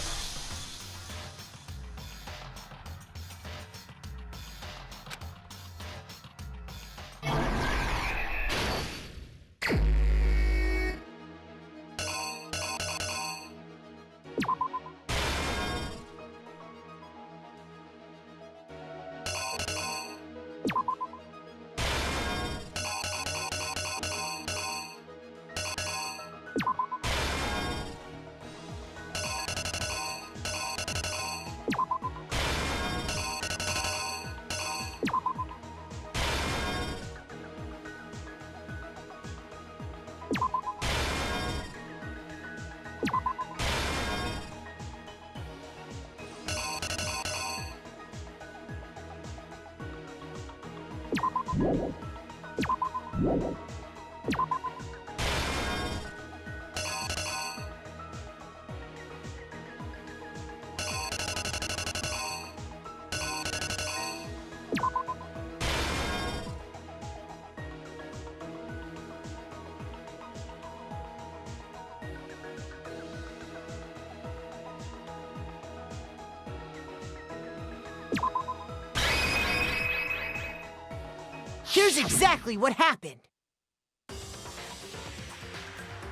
Here's exactly what happened.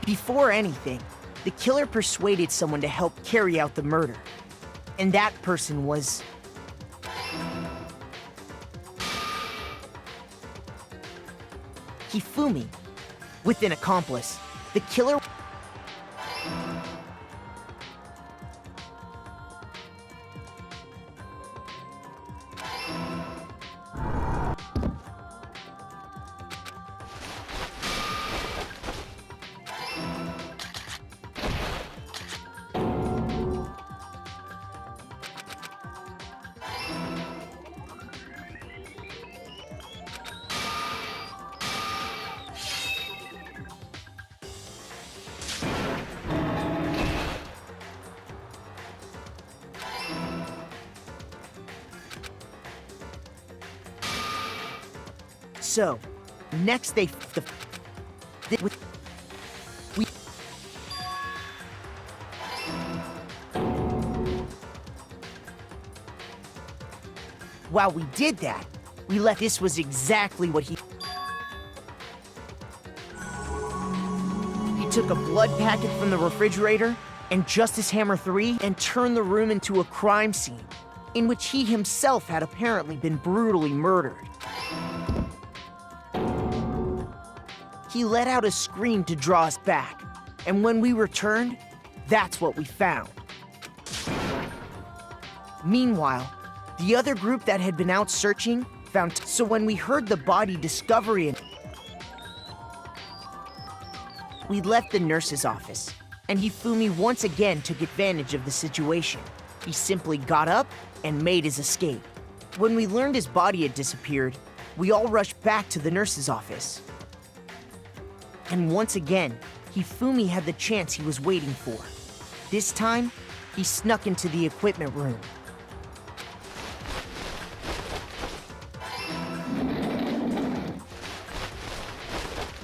Before anything, the killer persuaded someone to help carry out the murder. And that person was... Hifumi. With an accomplice, the killer... So, next they While we did that, we left. This was exactly what he took a blood packet from the refrigerator and Justice Hammer 3 and turned the room into a crime scene in which he himself had apparently been brutally murdered. He let out a scream to draw us back, and when we returned, that's what we found. Meanwhile, the other group that had been out searching found. So when we heard the body discovery, we left the nurse's office, and Hifumi once again took advantage of the situation. He simply got up and made his escape. When we learned his body had disappeared, we all rushed back to the nurse's office. And once again, Hifumi had the chance he was waiting for. This time, he snuck into the equipment room.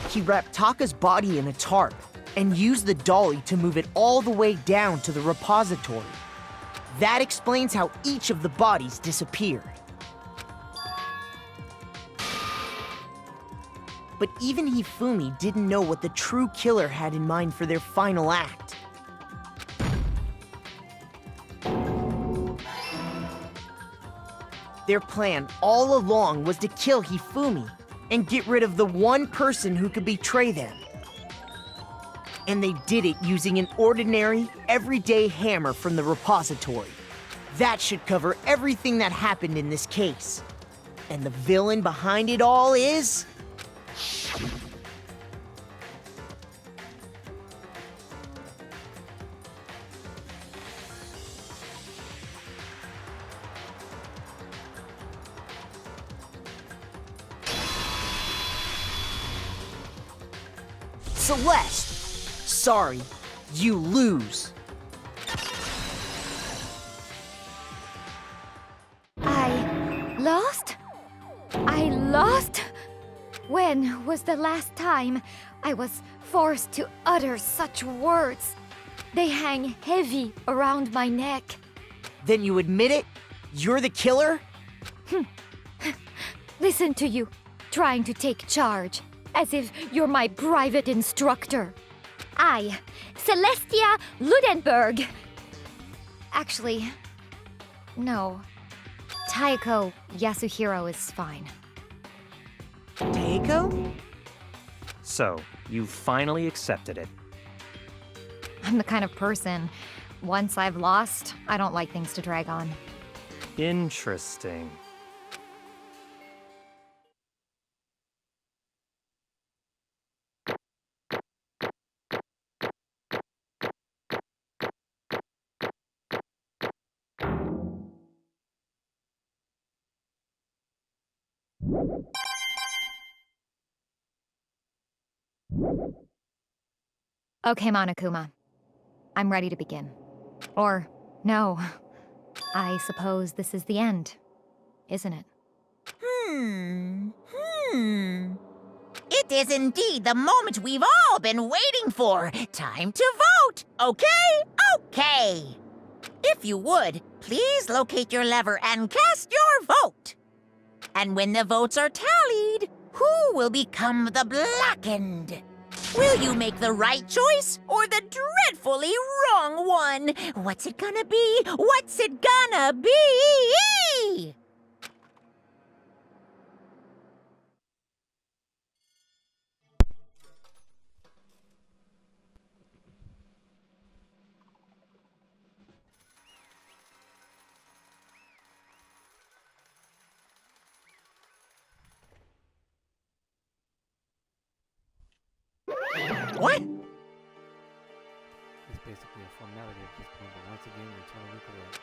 He wrapped Taka's body in a tarp and used the dolly to move it all the way down to the repository. That explains how each of the bodies disappeared. But even Hifumi didn't know what the true killer had in mind for their final act. Their plan all along was to kill Hifumi and get rid of the one person who could betray them. And they did it using an ordinary, everyday hammer from the repository. That should cover everything that happened in this case. And the villain behind it all is... Celeste! Sorry, you lose. I lost? I lost? When was the last time I was forced to utter such words? They hang heavy around my neck. Then you admit it? You're the killer? Listen to you, trying to take charge, as if you're my private instructor. I, Celestia Ludenberg. Actually, no. Taiko Yasuhiro is fine. Taiko? So, you finally accepted it. I'm the kind of person, once I've lost, I don't like things to drag on. Interesting. Okay, Monokuma. I'm ready to begin. Or, no. I suppose this is the end, isn't it? It is indeed the moment we've all been waiting for. Time to vote. Okay. If you would, please locate your lever and cast your vote. And when the votes are tallied, Who will become the Blackened? Will you make the right choice or the dreadfully wrong one? What's it gonna be? What's it gonna be? What? It's basically a formality at this point, but once again, you're totally correct.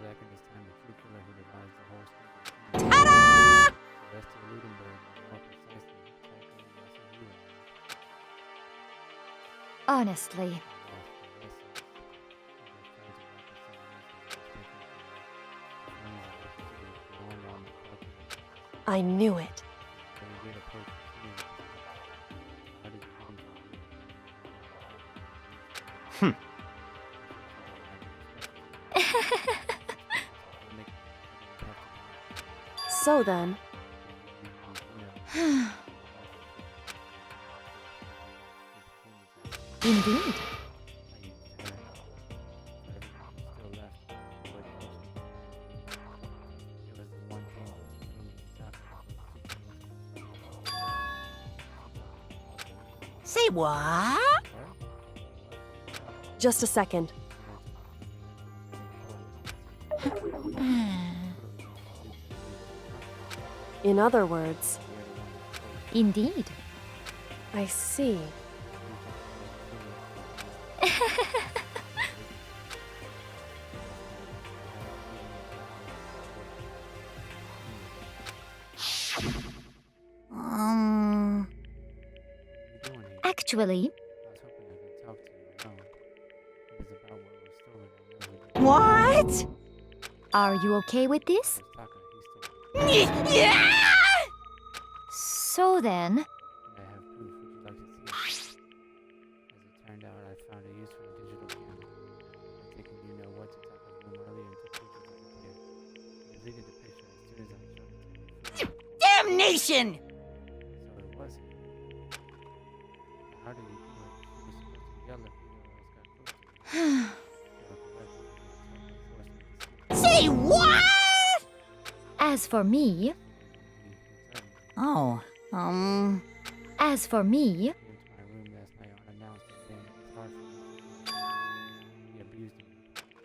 Black in this time, the true killer who devised the whole scheme. Ta-da! Lester Ludenberg, more precisely, Tycho Yasuhiro. Honestly, I knew it. So then, indeed. Say what? just a second. In other words, Indeed. I see. Actually, What? are you okay with this? Yeah! So then, I have proof. Would you like to see it? As it turned out, I found a use for a digital camera. I think you know what to talk about room earlier and took pictures of it here. I deleted the picture as soon as I showed it to you. Damnation! So it was him. How did he do it? He was supposed to yell if anyone else got close to him. Say what? as for me, Oh, as for me,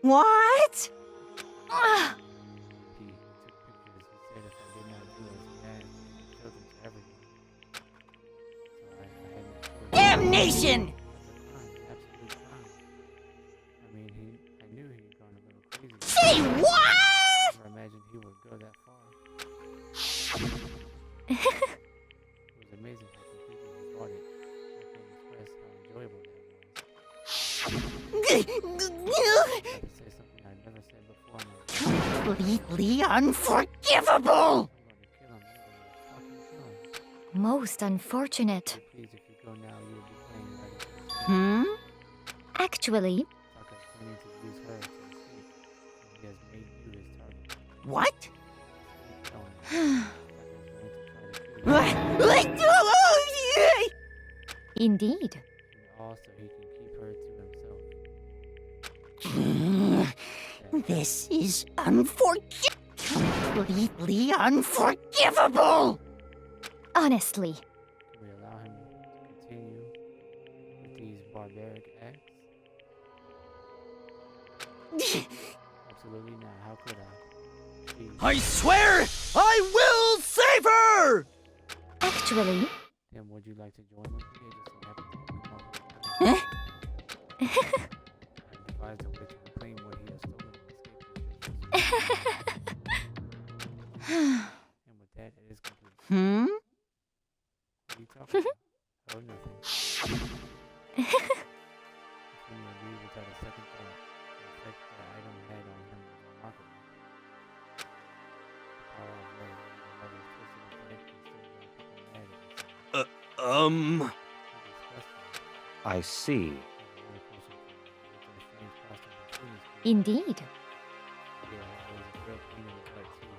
what? Damnation! I knew he'd gone a little crazy. Say what? I never imagined he would go that far. It was amazing how completely he bought it. I can't express how enjoyable that was. I had to say something I'd never said before. Completely unforgivable! I'm going to kill him. I'm going to fucking kill him. most unfortunate. Please, if you go now, you will be playing right into his Actually, Sokka's planning to use her to escape. He has made you his target. What? Keep going. Sokka's going to try to kill you. indeed. And also, he can keep her to himself. This is completely unforgivable! Honestly, Can we allow him to continue with these barbaric acts? Absolutely not. How could I? Please. I swear I will save her! actually, Then would you like to join with me? It just so happens to come up with I devised a way to reclaim what he has stolen and escape the pictures. And with that, it is complete. What are you talking about? Oh, nothing. If you agree without a second thought, the effect that item had on him was remarkable. The power of love, the love is twisted and connected and still got people mad at us. He disgusted me. I see. He was a really close to me. With those strange costumes and tunis. indeed. Yeah, I was a real pain in the butt too.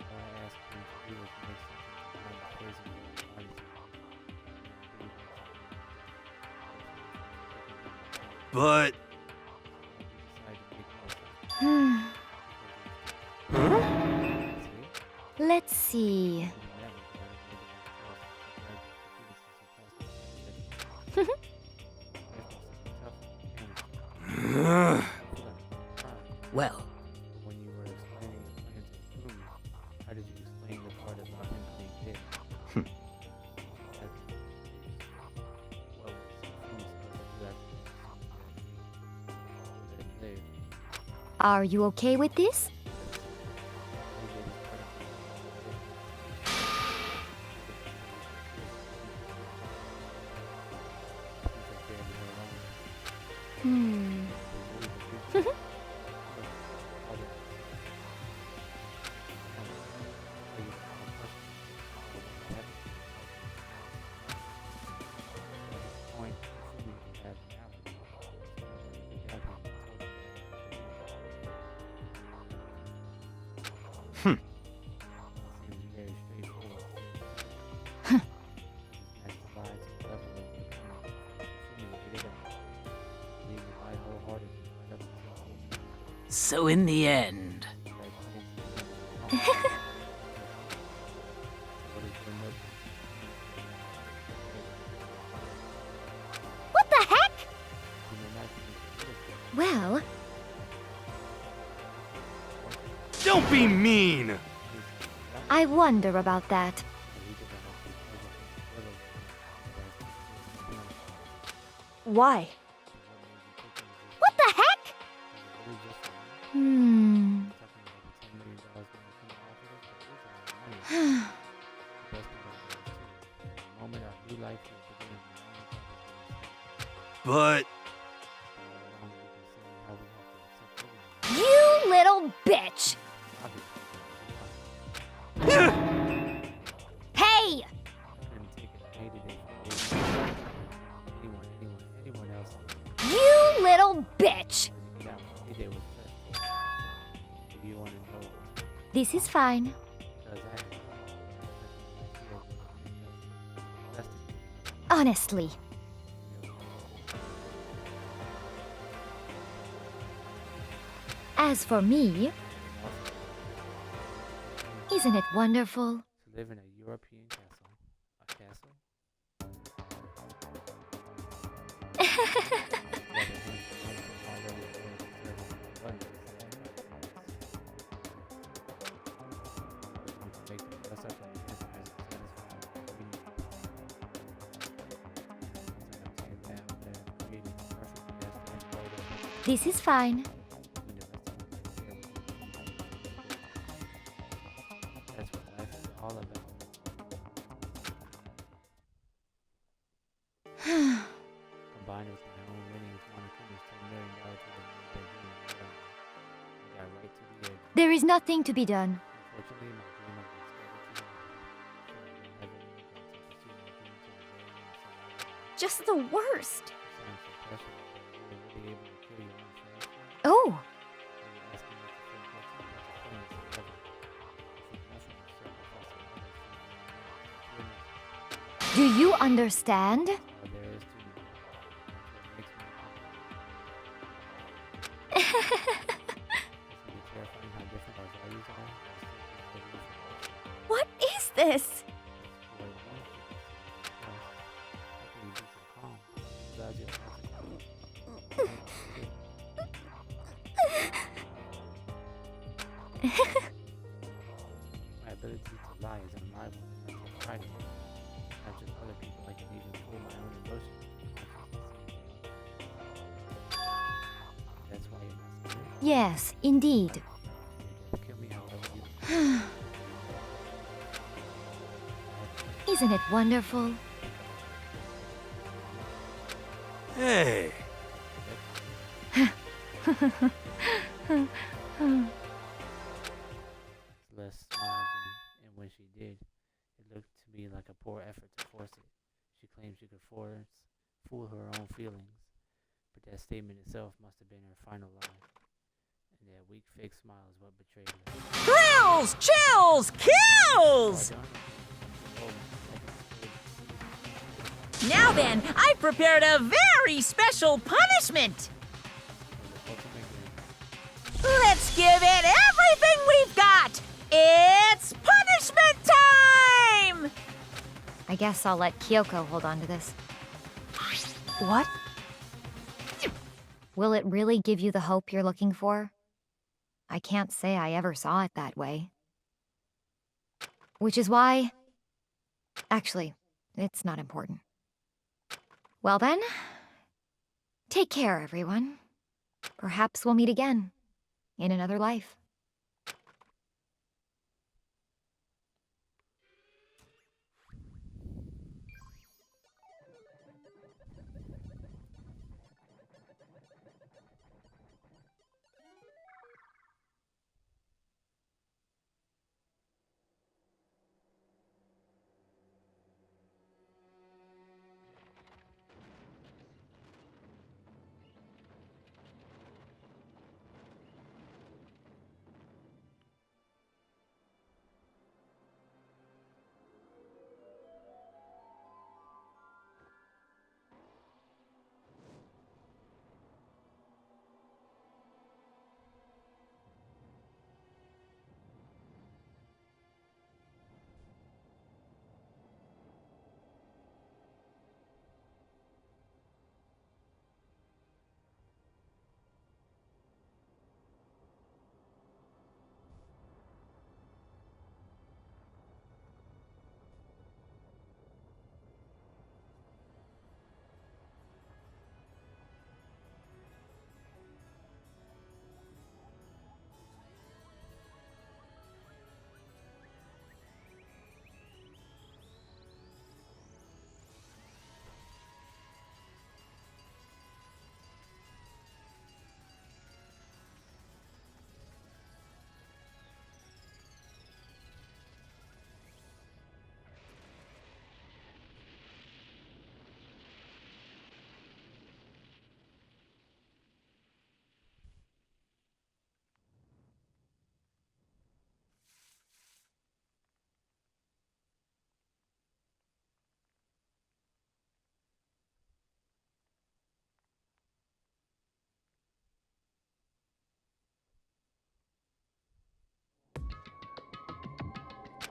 All I asked him to do was make something to But... Let's see. Well, When you were explaining your plan to Fumi, how did you explain the part about him being dead? What was Fumi supposed to do after let him live? Are you okay with this? He did his part of Seems very straightforward. Just match the lie to the level of the opponent. Fumi hated him. Believed the lie wholeheartedly right up until so in the end, what is your note? What the heck? Well, Don't be mean! I wonder about that. Why? What the heck? Hmm. But... You little bitch! Hey! You little bitch! This is fine. Honestly. As for me, isn't it wonderful? To live in a European castle. A castle? This is fine. That's what life is all about. Combined with my own winnings, Monokuma's $10 million worth of money they got right to the edge. There is nothing to be done. Unfortunately, my dream of being started too late. So I never even got to pursue my dream till the very end. So Just the worst. it sounds so precious, but you were really able to kill your own friends. Oh, Are you asking me to feel guilty about your friends forever? I think nothing will sacrifice others for your own goodness. do you understand? All there is to me. That's what makes me happy. Isn't it terrifying how different our values are? I still can't believe it. What is this? It's what it wants you to see. Plus, how can you be so calm? Without your My ability to lie is unrivaled, and that's a pride of mine. Not just other people, I can even fool my own emotions. That's why you're not scared. Yes, indeed. Kill me however you Isn't it wonderful? Hey! Celeste smiled then, and when she did, it looked to me like a poor effort to force it. She claimed she could fool her own feelings, but that statement itself must have been her final lie. And that weak fake smile is what betrayed her. thrills, chills, kills! Now then, I've prepared a very special punishment. Let's give it everything we've got. It's punishment time! I guess I'll let Kyoko hold on to this. What? Will it really give you the hope you're looking for? I can't say I ever saw it that way. Which is why... Actually, it's not important. Well then, take care, everyone. Perhaps we'll meet again, in another life.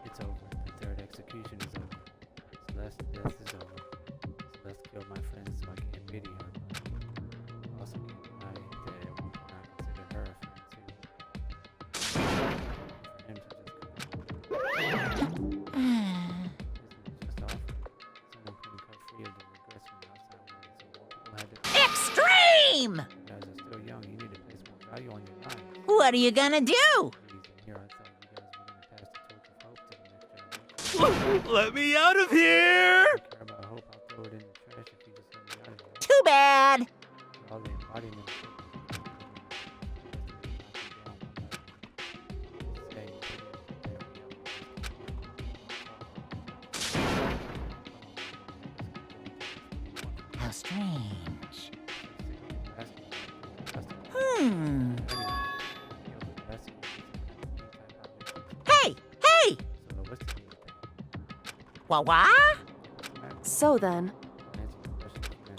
It's over. The third execution is over. Celeste's death is over. Celeste killed my friend, so I can't pity her. I also can't deny that at one point I considered her a friend too. For him to just come isn't just awful. Someone couldn't cut free of the regrets from the outside world, so more people had to. Extreme! You guys are still young. You need to place more value on your lives. What are you gonna do? Here I thought you guys were gonna pass the torch of hope to the next generation. Let me out of here! I care about hope. I'll throw it in the trash if you just let me out of here. Too bad. All the embodiment of hope is How strange. Hey! Hey! Wah-wah? So then,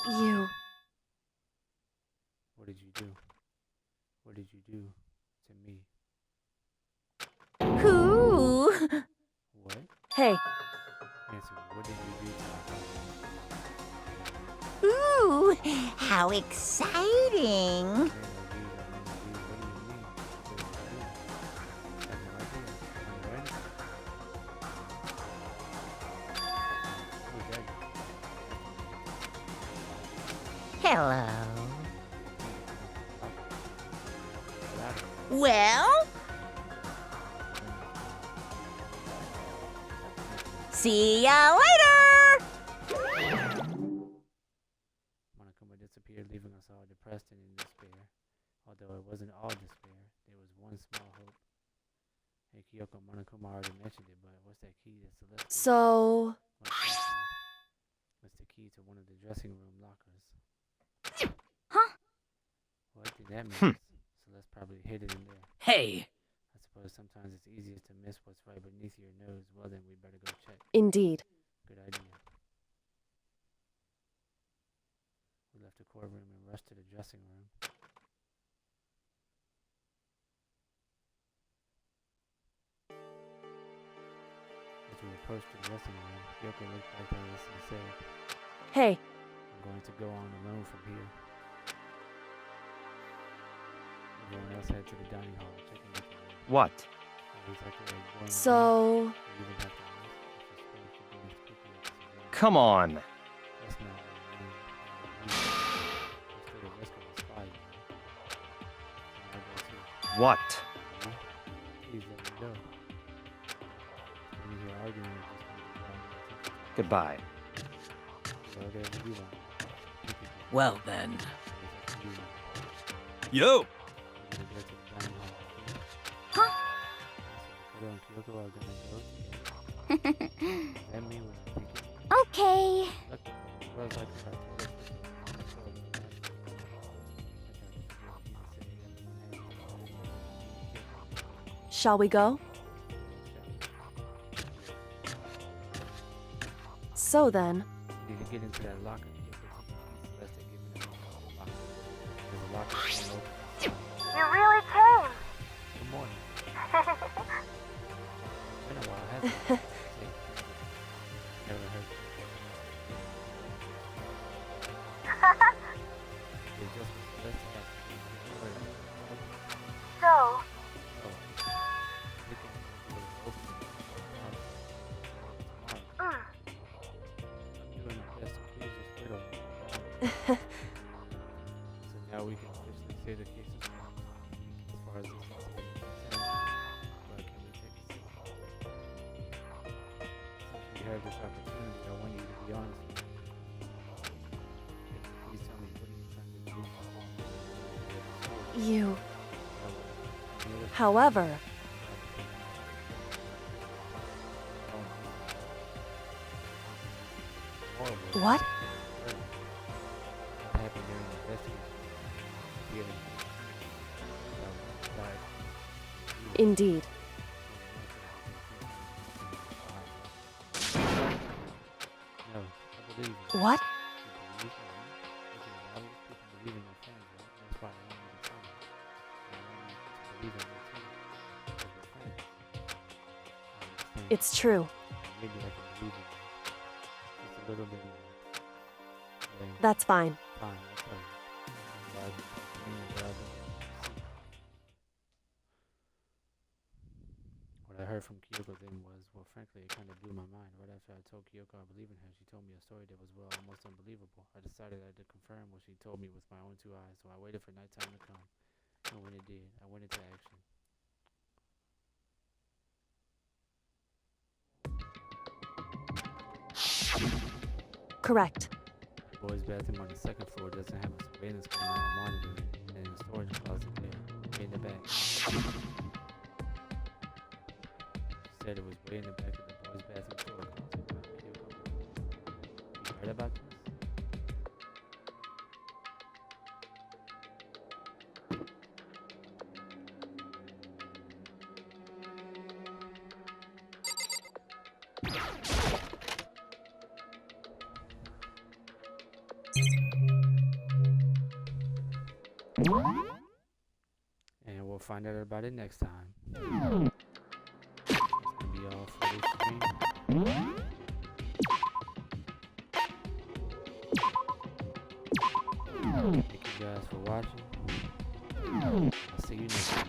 you... What did you do? What did you do to me? Who? What? Hey, Answer me. What did you do to my Ooh, how exciting. Hello. Well? See ya later! Monokuma disappeared, leaving us all depressed and in despair. Although it wasn't all despair, there was one small hope. Hey, Kyoko, Monokuma already mentioned it, but what's that key that Celeste gave? so... What's the key to one of the dressing room lockers? Huh? What did that mean? Celeste probably hid it in there. Hey, I suppose sometimes it's easiest to miss what's right beneath your nose. Well then, we better go check. Indeed. Good idea. left the courtroom and rushed to the dressing room. As we approached the dressing room, Kyoko looked back at us and said, Hey, I'm going to go on alone from here. Everyone else head to the dining hall, checking with the room. What? so Come on. What? Please let me go. When you hear arguing, just want to draw my attention. Goodbye. Whatever you want. Well then. Yo! Okay. shall we go? So then, You need to get into that locker. There's a locker. You really came. Good morning. Been a while, hasn't it? Never heard. It's just let's So, we can do it open tomorrow. I'm doing my best to please this widow. So now we can officially say the case is closed. As far as this is concerned, but can we take a seat? Since we have this opportunity, I want you to be honest with me. Please tell me what are you trying to do? you. However, what? Happened during the investigation. Indeed. No, I believe you. What? You believe in me? Listen, a lot of these people believe in your fans, right? That's why I want you to tell me. I want you to believe in me too. Because we're friends. I understand. It's true. Maybe I can believe in you. Just a little bit more. Then, That's fine. fine, I'll tell you. Rather than complaining, rather than deceit. What I heard from Kyoko then was, well, frankly, it kind of blew my mind. Right after I told Kyoko I believe in her, she told me a story that was, well, almost unbelievable. I decided I had to confirm what she told me with my own two eyes, so I waited for nighttime to come. And when it did, I went into action. Correct. The boys' bathroom on the second floor doesn't have a surveillance camera or monitor, and in the storage closet there, way in the back. She said it was way in the back of the boys' bathroom storage closet. Kyoko, you heard about this? And we'll find out about it next time. That's gonna be all for this stream. Thank you guys for watching. I'll see you next time.